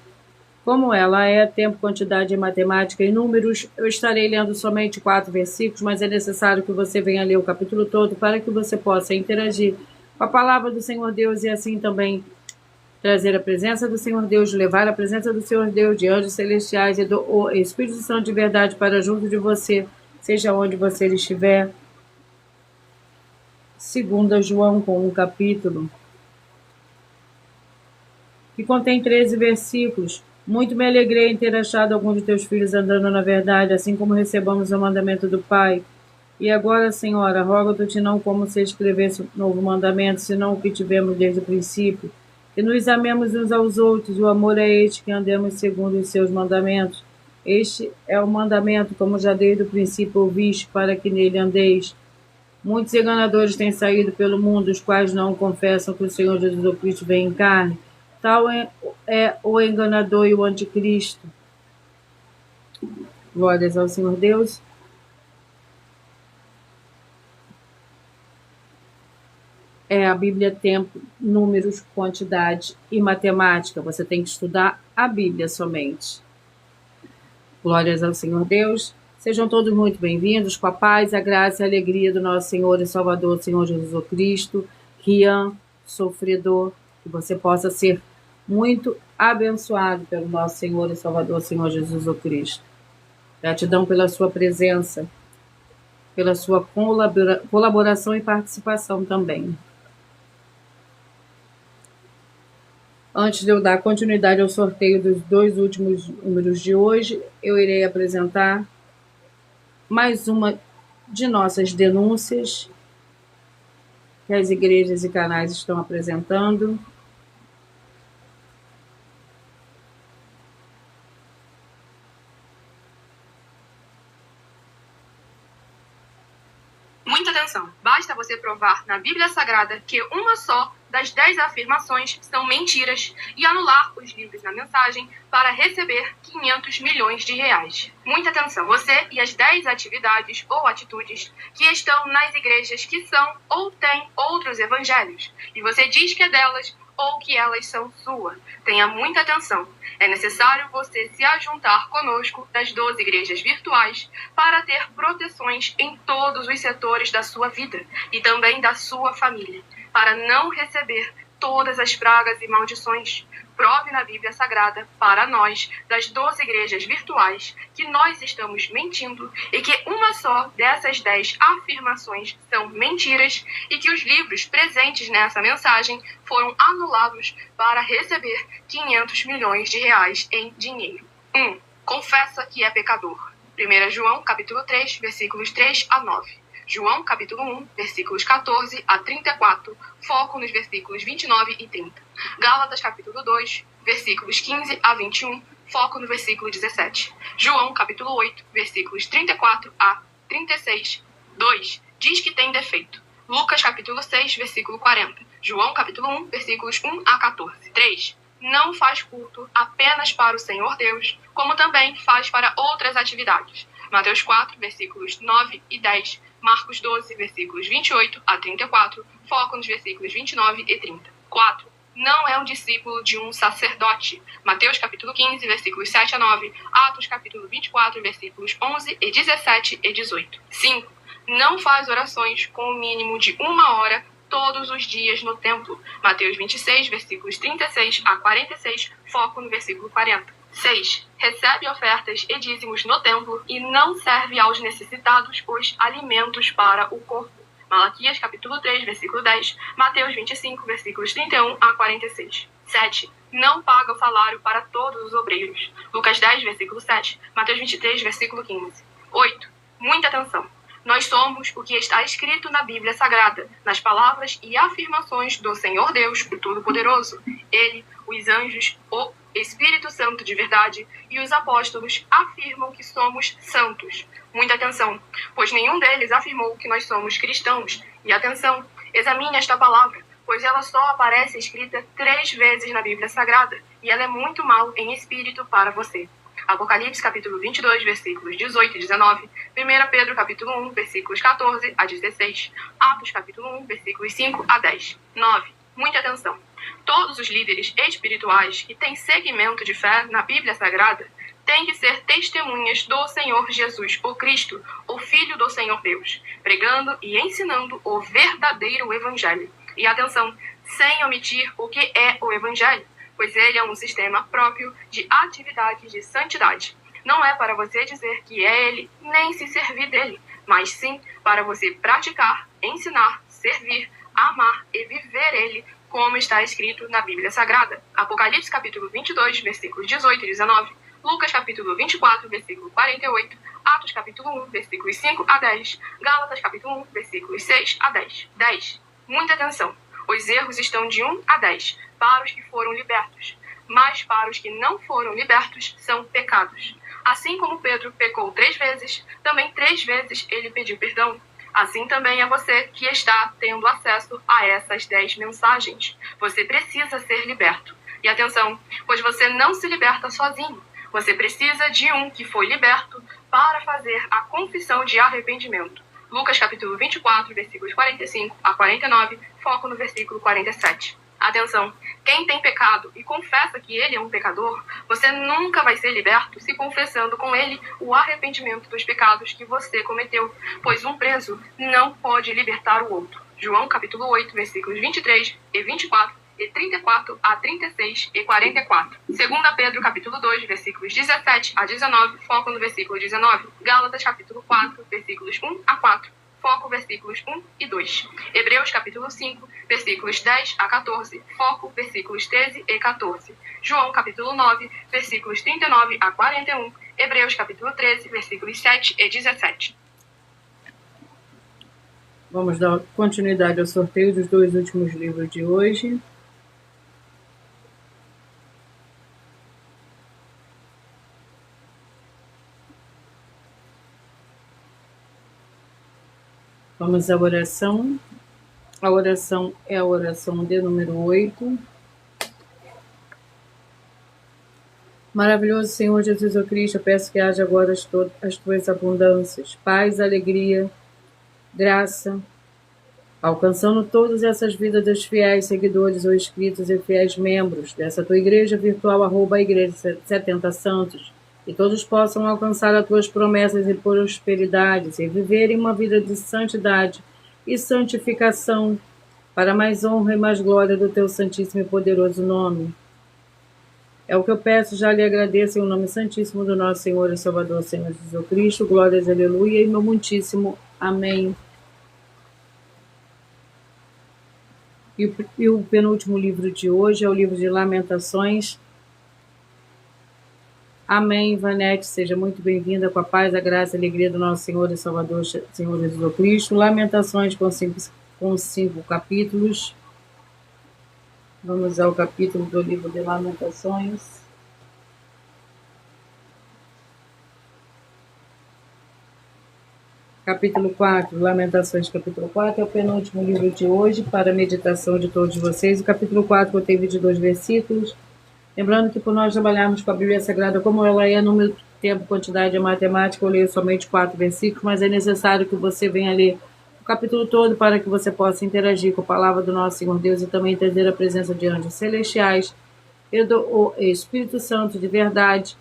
como ela é tempo, quantidade, matemática e números, eu estarei lendo somente 4 versículos, mas é necessário que você venha ler o capítulo todo para que você possa interagir com a palavra do Senhor Deus e assim também trazer a presença do Senhor Deus, levar a presença do Senhor Deus de anjos celestiais e do Espírito Santo de verdade para junto de você, seja onde você estiver. Segunda João com um capítulo, que contém 13 versículos. Muito me alegrei em ter achado alguns de teus filhos andando na verdade, assim como recebamos o mandamento do Pai. E agora, Senhora, rogo-te não como se escrevesse um novo mandamento, senão o que tivemos desde o princípio, que nos amemos uns aos outros. O amor é este, que andemos segundo os seus mandamentos. Este é o mandamento, como já desde o princípio ouviste, para que nele andeis. Muitos enganadores têm saído pelo mundo, os quais não confessam que o Senhor Jesus Cristo vem em carne. Tal é o enganador e o anticristo. Glórias ao Senhor Deus. A Bíblia tempo, números, quantidade e matemática. Você tem que estudar a Bíblia somente. Glórias ao Senhor Deus. Sejam todos muito bem-vindos, com a paz, a graça e a alegria do nosso Senhor e Salvador, Senhor Jesus Cristo. Rian, sofredor, que você possa ser muito abençoado pelo nosso Senhor e Salvador, Senhor Jesus Cristo. Gratidão pela sua presença, pela sua colaboração e participação também. Antes de eu dar continuidade ao sorteio dos 2 últimos números de hoje, eu irei apresentar mais uma de nossas denúncias que as igrejas e canais estão apresentando. Muita atenção! Basta você provar na Bíblia Sagrada que uma só das 10 afirmações são mentiras e anular os livros na mensagem para receber 500 milhões de reais. Muita atenção! Você e as 10 atividades ou atitudes que estão nas igrejas que são ou têm outros evangelhos, e você diz que é delas ou que elas são sua. Tenha muita atenção. É necessário você se ajuntar conosco das 12 igrejas virtuais para ter proteções em todos os setores da sua vida e também da sua família, para não receber todas as pragas e maldições. Prove na Bíblia Sagrada para nós, das 12 igrejas virtuais, que nós estamos mentindo e que uma só dessas 10 afirmações são mentiras e que os livros presentes nessa mensagem foram anulados para receber 500 milhões de reais em dinheiro. 1. Confessa que é pecador. 1 João, capítulo 3, versículos 3 a 9. João capítulo 1, versículos 14 a 34, foco nos versículos 29 e 30. Gálatas capítulo 2, versículos 15 a 21, foco no versículo 17. João capítulo 8, versículos 34 a 36, 2. Diz que tem defeito. Lucas capítulo 6, versículo 40. João capítulo 1, versículos 1 a 14. 3. Não faz culto apenas para o Senhor Deus, como também faz para outras atividades. Mateus 4, versículos 9 e 10. Marcos 12, versículos 28 a 34. Foco nos versículos 29 e 30. 4. Não é um discípulo de um sacerdote. Mateus capítulo 15, versículos 7 a 9. Atos capítulo 24, versículos 11 e 17 e 18. 5. Não faz orações com o mínimo de 1 hora todos os dias no templo. Mateus 26, versículos 36 a 46, foco no versículo 40. 6. Recebe ofertas e dízimos no templo e não serve aos necessitados os alimentos para o corpo. Malaquias capítulo 3, versículo 10, Mateus 25, versículos 31 a 46. 7. Não paga o salário para todos os obreiros. Lucas 10, versículo 7, Mateus 23, versículo 15. 8. Muita atenção. Nós somos o que está escrito na Bíblia Sagrada, nas palavras e afirmações do Senhor Deus, o Todo-Poderoso. Ele, os anjos, o Espírito Santo de verdade e os apóstolos afirmam que somos santos. Muita atenção, pois nenhum deles afirmou que nós somos cristãos. E atenção, examine esta palavra, pois ela só aparece escrita 3 vezes na Bíblia Sagrada, e ela é muito mal em espírito para você. Apocalipse capítulo 22, versículos 18 e 19, 1 Pedro capítulo 1, versículos 14 a 16, Atos capítulo 1, versículos 5 a 10. 9. Muita atenção. Todos os líderes espirituais que têm segmento de fé na Bíblia Sagrada têm que ser testemunhas do Senhor Jesus, o Cristo, o Filho do Senhor Deus, pregando e ensinando o verdadeiro Evangelho. E atenção, sem omitir o que é o Evangelho, pois ele é um sistema próprio de atividades de santidade. Não é para você dizer que é ele, nem se servir dele, mas sim para você praticar, ensinar, servir, amar e viver ele, como está escrito na Bíblia Sagrada. Apocalipse capítulo 22, versículos 18 e 19, Lucas capítulo 24, versículo 48, Atos capítulo 1, versículos 5 a 10, Gálatas capítulo 1, versículos 6 a 10. 10. Muita atenção. Os erros estão de 1 a 10 para os que foram libertos, mas para os que não foram libertos são pecados. Assim como Pedro pecou 3 vezes, também 3 vezes ele pediu perdão. Assim também é você que está tendo acesso a essas 10 mensagens. Você precisa ser liberto. E atenção, pois você não se liberta sozinho. Você precisa de um que foi liberto para fazer a confissão de arrependimento. Lucas capítulo 24, versículos 45 a 49, foco no versículo 47. Atenção, quem tem pecado e confessa que ele é um pecador, você nunca vai ser liberto se confessando com ele o arrependimento dos pecados que você cometeu, pois um preso não pode libertar o outro. João capítulo 8, versículos 23 e 24 e 34 a 36 e 44. 2 Pedro capítulo 2, versículos 17 a 19, foco no versículo 19. Gálatas capítulo 4, versículos 1 a 4. Foco versículos 1 e 2. Hebreus capítulo 5, versículos 10 a 14. Foco versículos 13 e 14. João capítulo 9, versículos 39 a 41. Hebreus capítulo 13, versículos 7 e 17. Vamos dar continuidade ao sorteio dos 2 últimos livros de hoje. Vamos à oração. A oração é a oração de número 8. Maravilhoso Senhor Jesus Cristo, eu peço que haja agora as tuas abundâncias, paz, alegria, graça, alcançando todas essas vidas dos fiéis seguidores ou inscritos e fiéis membros dessa tua igreja virtual, @igreja 70 Santos, e todos possam alcançar as tuas promessas e prosperidades e viverem uma vida de santidade e santificação para mais honra e mais glória do teu santíssimo e poderoso nome. É o que eu peço, já lhe agradeço em nome santíssimo do nosso Senhor e Salvador, Senhor Jesus Cristo. Glórias, aleluia, e meu muitíssimo amém. E o penúltimo livro de hoje é o livro de Lamentações, Amém. Ivanete, seja muito bem-vinda, com a paz, a graça e a alegria do nosso Senhor e Salvador, Senhor Jesus Cristo. Lamentações com cinco capítulos. Vamos ao capítulo do livro de Lamentações. Capítulo 4, Lamentações, capítulo 4, é o penúltimo livro de hoje para a meditação de todos vocês. O capítulo 4 contém 22 versículos. Lembrando que por nós trabalharmos com a Bíblia Sagrada, como ela é número, tempo, quantidade e matemática, eu leio somente 4 versículos, mas é necessário que você venha ler o capítulo todo para que você possa interagir com a palavra do nosso Senhor Deus e também entender a presença de anjos celestiais e do Espírito Santo de verdade,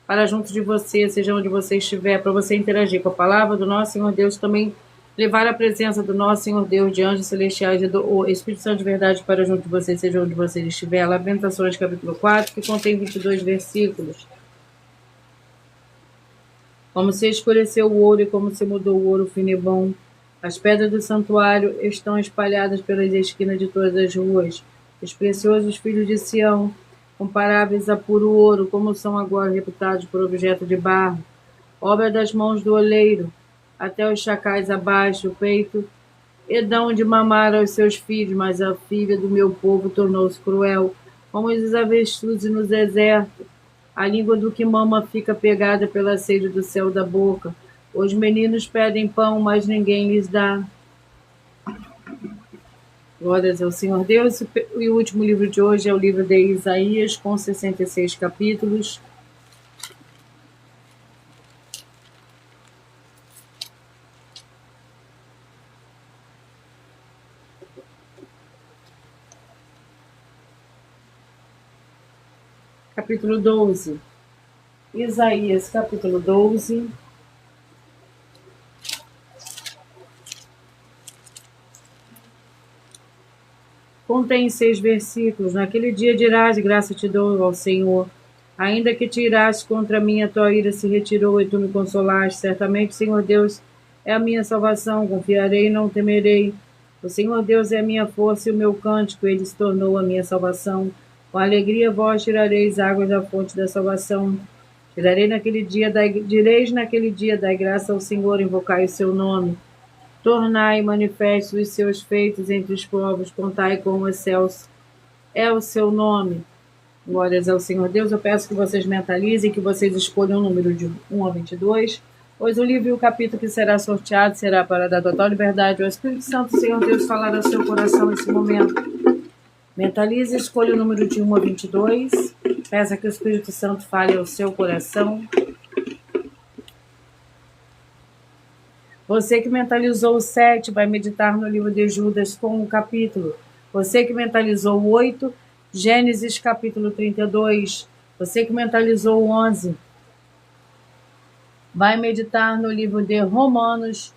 para junto de você, seja onde você estiver, para você interagir com a palavra do nosso Senhor Deus, também levar a presença do nosso Senhor Deus, de anjos celestiais e do Espírito Santo de verdade para junto de você, seja onde você estiver. Lamentações, capítulo 4, que contém 22 versículos. Como se escureceu o ouro e como se mudou o ouro fino e bom. As pedras do santuário estão espalhadas pelas esquinas de todas as ruas. Os preciosos filhos de Sião, comparáveis a puro ouro, como são agora reputados por objeto de barro, obra das mãos do oleiro, até os chacais abaixo o peito, e dão de mamar aos seus filhos, mas a filha do meu povo tornou-se cruel, como os avestruzes no deserto. A língua do que mama fica pegada pela sede do céu da boca. Os meninos pedem pão, mas ninguém lhes dá. Glórias ao Senhor Deus. E o último livro de hoje é o livro de Isaías, com 66 capítulos. Capítulo 12. Isaías, capítulo 12. Contém 6 versículos. Naquele dia dirás, graça te dou ao Senhor. Ainda que te iraste contra mim, a tua ira se retirou e tu me consolaste. Certamente, Senhor Deus, é a minha salvação. Confiarei e não temerei. O Senhor Deus é a minha força e o meu cântico. Ele se tornou a minha salvação. Com alegria vós tirareis águas da fonte da salvação. Direis naquele dia, dai graça ao Senhor, invocai o seu nome. Tornai manifestos os seus feitos entre os povos, contai como excelso é o seu nome. Glórias ao Senhor Deus. Eu peço que vocês mentalizem, que vocês escolham o número de 1 a 22, pois o livro e o capítulo que será sorteado será para dar total liberdade ao Espírito Santo, Senhor Deus, falar ao seu coração nesse momento. Mentalize, escolha o número de 1 a 22, peça que o Espírito Santo fale ao seu coração. Você que mentalizou o 7 vai meditar no livro de Judas com um capítulo. Você que mentalizou o 8, Gênesis capítulo 32. Você que mentalizou o 11 vai meditar no livro de Romanos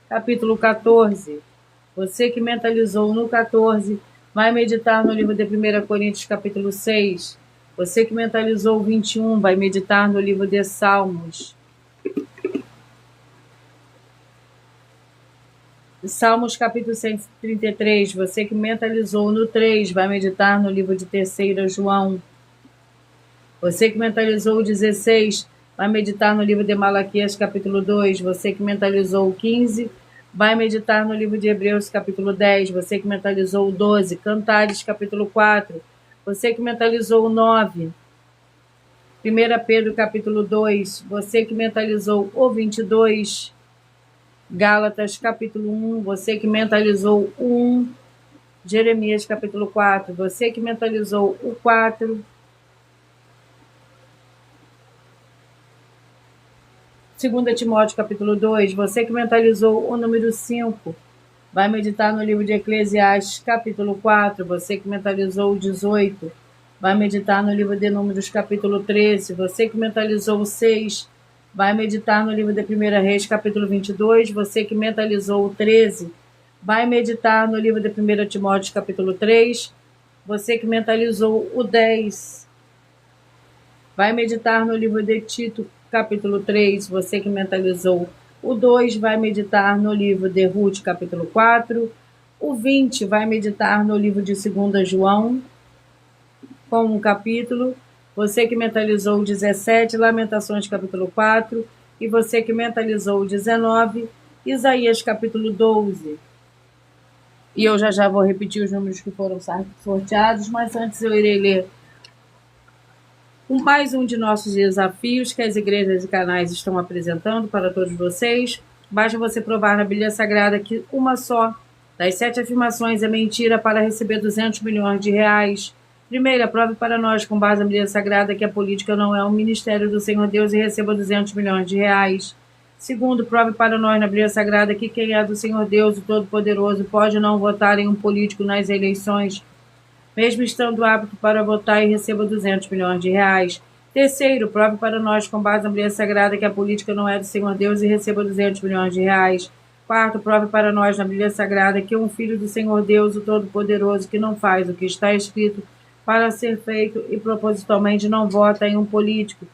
capítulo 14. Você que mentalizou no 14 vai meditar no livro de 1 Coríntios capítulo 6. Você que mentalizou o 21 vai meditar no livro de Salmos. Salmos capítulo 133, você que mentalizou no 3, vai meditar no livro de 3 João. Você que mentalizou o 16, vai meditar no livro de Malaquias capítulo 2. Você que mentalizou o 15, vai meditar no livro de Hebreus capítulo 10. Você que mentalizou o 12, Cantares capítulo 4. Você que mentalizou o 9, 1 Pedro capítulo 2. Você que mentalizou o 22, Gálatas capítulo 1, você que mentalizou o 1, Jeremias capítulo 4, você que mentalizou o 4, 2 Timóteo capítulo 2, você que mentalizou o número 5, vai meditar no livro de Eclesiastes capítulo 4, você que mentalizou o 18, vai meditar no livro de Números capítulo 13, você que mentalizou o 6, vai meditar no livro de 1 Reis, capítulo 22. Você que mentalizou o 13, vai meditar no livro de 1 Timóteo, capítulo 3. Você que mentalizou o 10, vai meditar no livro de Tito, capítulo 3. Você que mentalizou o 2, vai meditar no livro de Ruth, capítulo 4. O 20 vai meditar no livro de 2 João, com um capítulo. Você que mentalizou o 17, Lamentações capítulo 4. E você que mentalizou o 19, Isaías capítulo 12. E eu já vou repetir os números que foram sorteados, mas antes eu irei ler mais um de nossos desafios que as igrejas e canais estão apresentando para todos vocês. Basta você provar na Bíblia Sagrada que uma só das 7 afirmações é mentira para receber 200 milhões de reais. Primeira, prove para nós, com base na Bíblia Sagrada, que a política não é um ministério do Senhor Deus e receba 200 milhões de reais. Segundo, prove para nós na Bíblia Sagrada que quem é do Senhor Deus, o Todo-Poderoso, pode não votar em um político nas eleições, mesmo estando apto para votar, e receba 200 milhões de reais. Terceiro, prove para nós, com base na Bíblia Sagrada, que a política não é do Senhor Deus e receba 200 milhões de reais. Quarto, prove para nós na Bíblia Sagrada que um filho do Senhor Deus, o Todo-Poderoso, que não faz o que está escrito para ser feito e propositalmente não vota em um político,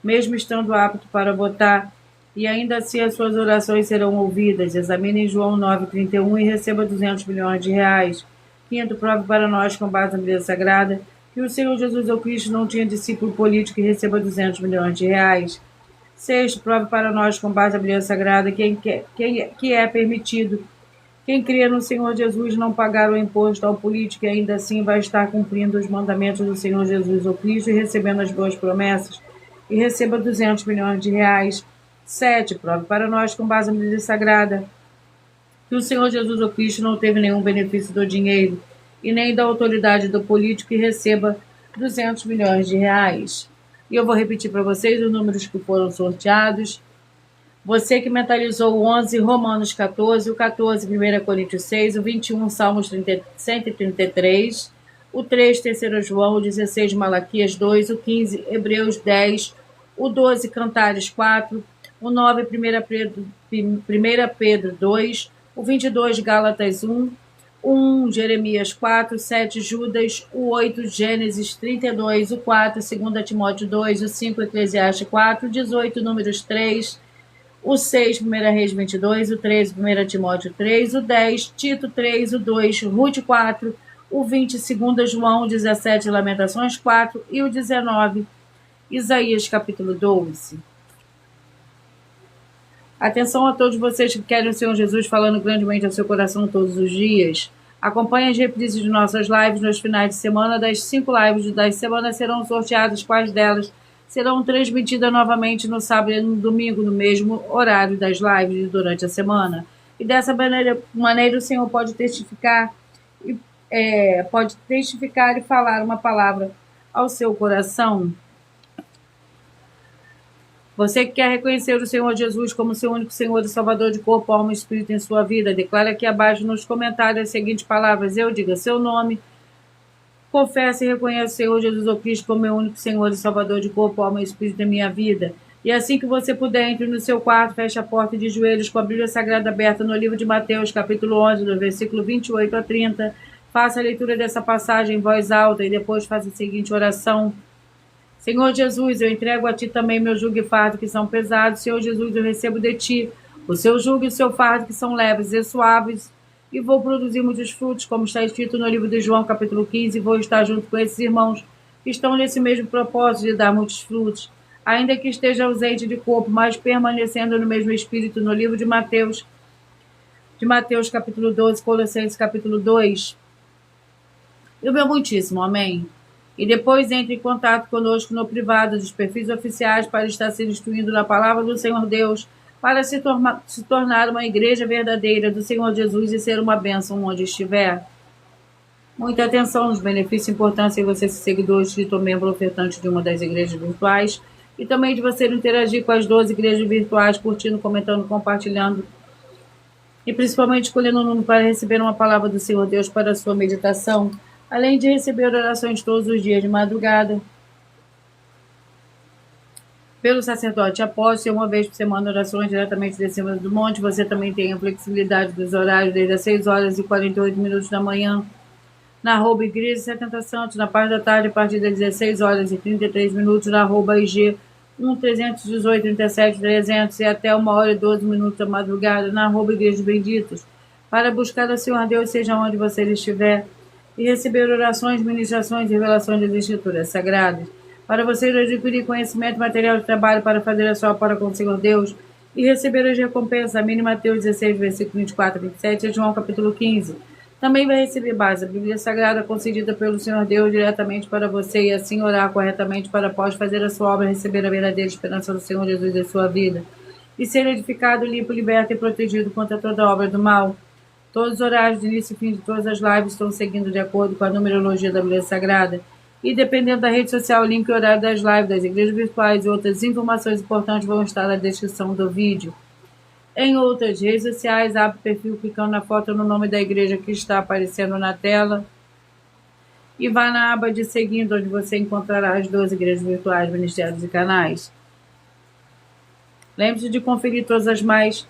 mesmo estando apto para votar, e ainda assim as suas orações serão ouvidas. Examine João 9,31 e receba 200 milhões de reais. Quinto, prove para nós, com base na Bíblia Sagrada, que o Senhor Jesus ou Cristo não tinha discípulo político e receba 200 milhões de reais. Sexto, prove para nós, com base na Bíblia Sagrada, que é permitido quem crê no Senhor Jesus não pagar o imposto ao político e ainda assim vai estar cumprindo os mandamentos do Senhor Jesus ou Cristo e recebendo as boas promessas, e receba 200 milhões de reais. 7. Prove para nós, com base na Bíblia Sagrada, que o Senhor Jesus ou Cristo não teve nenhum benefício do dinheiro e nem da autoridade do político e receba 200 milhões de reais. E eu vou repetir para vocês os números que foram sorteados. Você que mentalizou o 11, Romanos 14, o 14, 1 Coríntios 6, o 21, Salmos 133, o 3, 3 João, o 16, Malaquias 2, o 15, Hebreus 10, o 12, Cantares 4, o 9, 1 Pedro 2, o 22, Gálatas 1, o 1, Jeremias 4, 7, Judas, o 8, Gênesis 32, o 4, 2 Timóteo 2, o 5, Eclesiastes 4, o 18, Números 3, o 6, 1 Reis 22, o 13, 1 Timóteo 3, o 10, Tito 3, o 2, Ruth 4, o 20, 2 João 17, Lamentações 4 e o 19, Isaías capítulo 12. Atenção a todos vocês que querem o Senhor Jesus falando grandemente ao seu coração todos os dias. Acompanhe as reprises de nossas lives nos finais de semana. Das 5 lives das semanas serão sorteadas quais delas serão transmitidas novamente no sábado e no domingo, no mesmo horário das lives durante a semana. E dessa maneira o Senhor pode testificar e falar uma palavra ao seu coração. Você que quer reconhecer o Senhor Jesus como seu único Senhor e Salvador de corpo, alma e espírito em sua vida, declare aqui abaixo nos comentários as seguintes palavras. Eu diga seu nome. Confesse e reconheça o Senhor Jesus ou Cristo como meu único Senhor e Salvador de corpo, alma e espírito em minha vida. E assim que você puder, entre no seu quarto, feche a porta de joelhos com a Bíblia Sagrada aberta no livro de Mateus, capítulo 11, do versículo 28 a 30. Faça a leitura dessa passagem em voz alta e depois faça a seguinte oração. Senhor Jesus, eu entrego a Ti também meu jugo e fardo que são pesados. Senhor Jesus, eu recebo de Ti o seu jugo e o seu fardo que são leves e suaves, e vou produzir muitos frutos, como está escrito no livro de João, capítulo 15, e vou estar junto com esses irmãos que estão nesse mesmo propósito de dar muitos frutos, ainda que esteja ausente de corpo, mas permanecendo no mesmo espírito, no livro de Mateus capítulo 12, Colossenses capítulo 2. E o meu muitíssimo amém. E depois entre em contato conosco no privado dos perfis oficiais para estar sendo instruído na palavra do Senhor Deus, para se tornar uma igreja verdadeira do Senhor Jesus e ser uma bênção onde estiver. Muita atenção nos benefícios e importância de você ser seguidor, inscrito ou membro ofertante de uma das igrejas virtuais, e também de você interagir com as 12 igrejas virtuais, curtindo, comentando, compartilhando, e principalmente escolhendo um número para receber uma palavra do Senhor Deus para a sua meditação, além de receber orações todos os dias de madrugada pelo sacerdote apóstolo, uma vez por semana, orações diretamente de cima do monte. Você também tem a flexibilidade dos horários desde as 6 horas e 48 minutos da manhã na @igreja 70 Santos, na parte da tarde a partir das 16 horas e 33 minutos na @IG 1318 37 300 e até 1 hora e 12 minutos da madrugada na @igrejas benditas, para buscar o Senhor Deus seja onde você estiver e receber orações, ministrações e revelações das Escrituras Sagradas. para vocês adquirir conhecimento e material de trabalho para fazer a sua obra com o Senhor Deus e receber as recompensas. A mim, Mateus 16, versículo 24 a 27 e João capítulo 15. Também vai receber base a Bíblia Sagrada concedida pelo Senhor Deus diretamente para você e assim orar corretamente para após fazer a sua obra receber a verdadeira esperança do Senhor Jesus em sua vida e ser edificado, limpo, liberto e protegido contra toda obra do mal. Todos os horários de início e fim de todas as lives estão seguindo de acordo com a numerologia da Bíblia Sagrada e dependendo da rede social, o link e horário das lives, das igrejas virtuais e outras informações importantes vão estar na descrição do vídeo. Em outras redes sociais, abre o perfil clicando na foto no nome da igreja que está aparecendo na tela e vá na aba de seguindo, onde você encontrará as 12 igrejas virtuais, ministérios e canais. Lembre-se de conferir todas as mais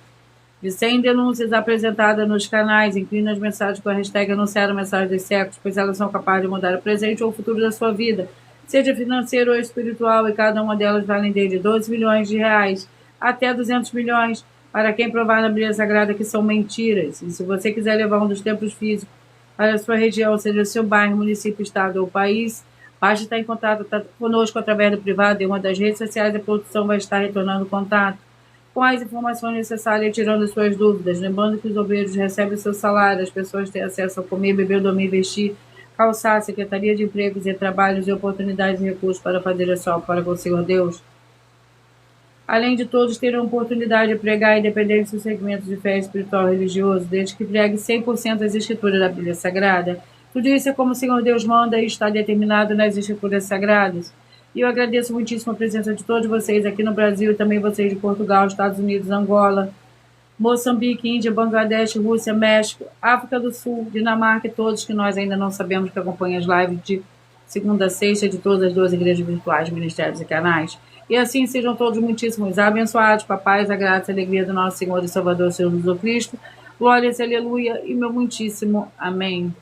de 100 denúncias apresentadas nos canais. Incline as mensagens com a hashtag anunciar a mensagem dos séculos, pois elas são capazes de mudar o presente ou o futuro da sua vida, seja financeiro ou espiritual, e cada uma delas vale desde 12 milhões de reais até 200 milhões. Para quem provar na Bíblia Sagrada que são mentiras. E se você quiser levar um dos templos físicos para a sua região, seja seu bairro, município, estado ou país, basta estar em contato conosco através do privado em uma das redes sociais. A produção vai estar retornando contato com as informações necessárias e tirando suas dúvidas. Lembrando que os obreiros recebem seu salário, as pessoas têm acesso a comer, beber, dormir, vestir, calçar, Secretaria de Empregos e Trabalhos e oportunidades e recursos para fazer a sua obra para com o Senhor Deus. Além de todos terem a oportunidade de pregar independente dos segmentos de fé espiritual e religioso, desde que pregue 100% as escrituras da Bíblia Sagrada. Tudo isso é como o Senhor Deus manda e está determinado nas escrituras sagradas. E eu agradeço muitíssimo a presença de todos vocês aqui no Brasil, e também vocês de Portugal, Estados Unidos, Angola, Moçambique, Índia, Bangladesh, Rússia, México, África do Sul, Dinamarca e todos que nós ainda não sabemos que acompanham as lives de segunda a sexta de todas as 12 igrejas virtuais, ministérios e canais. E assim sejam todos muitíssimos abençoados, com a paz, a graça e a alegria do nosso Senhor e Salvador, Senhor Jesus Cristo. Glórias, aleluia, e meu muitíssimo amém.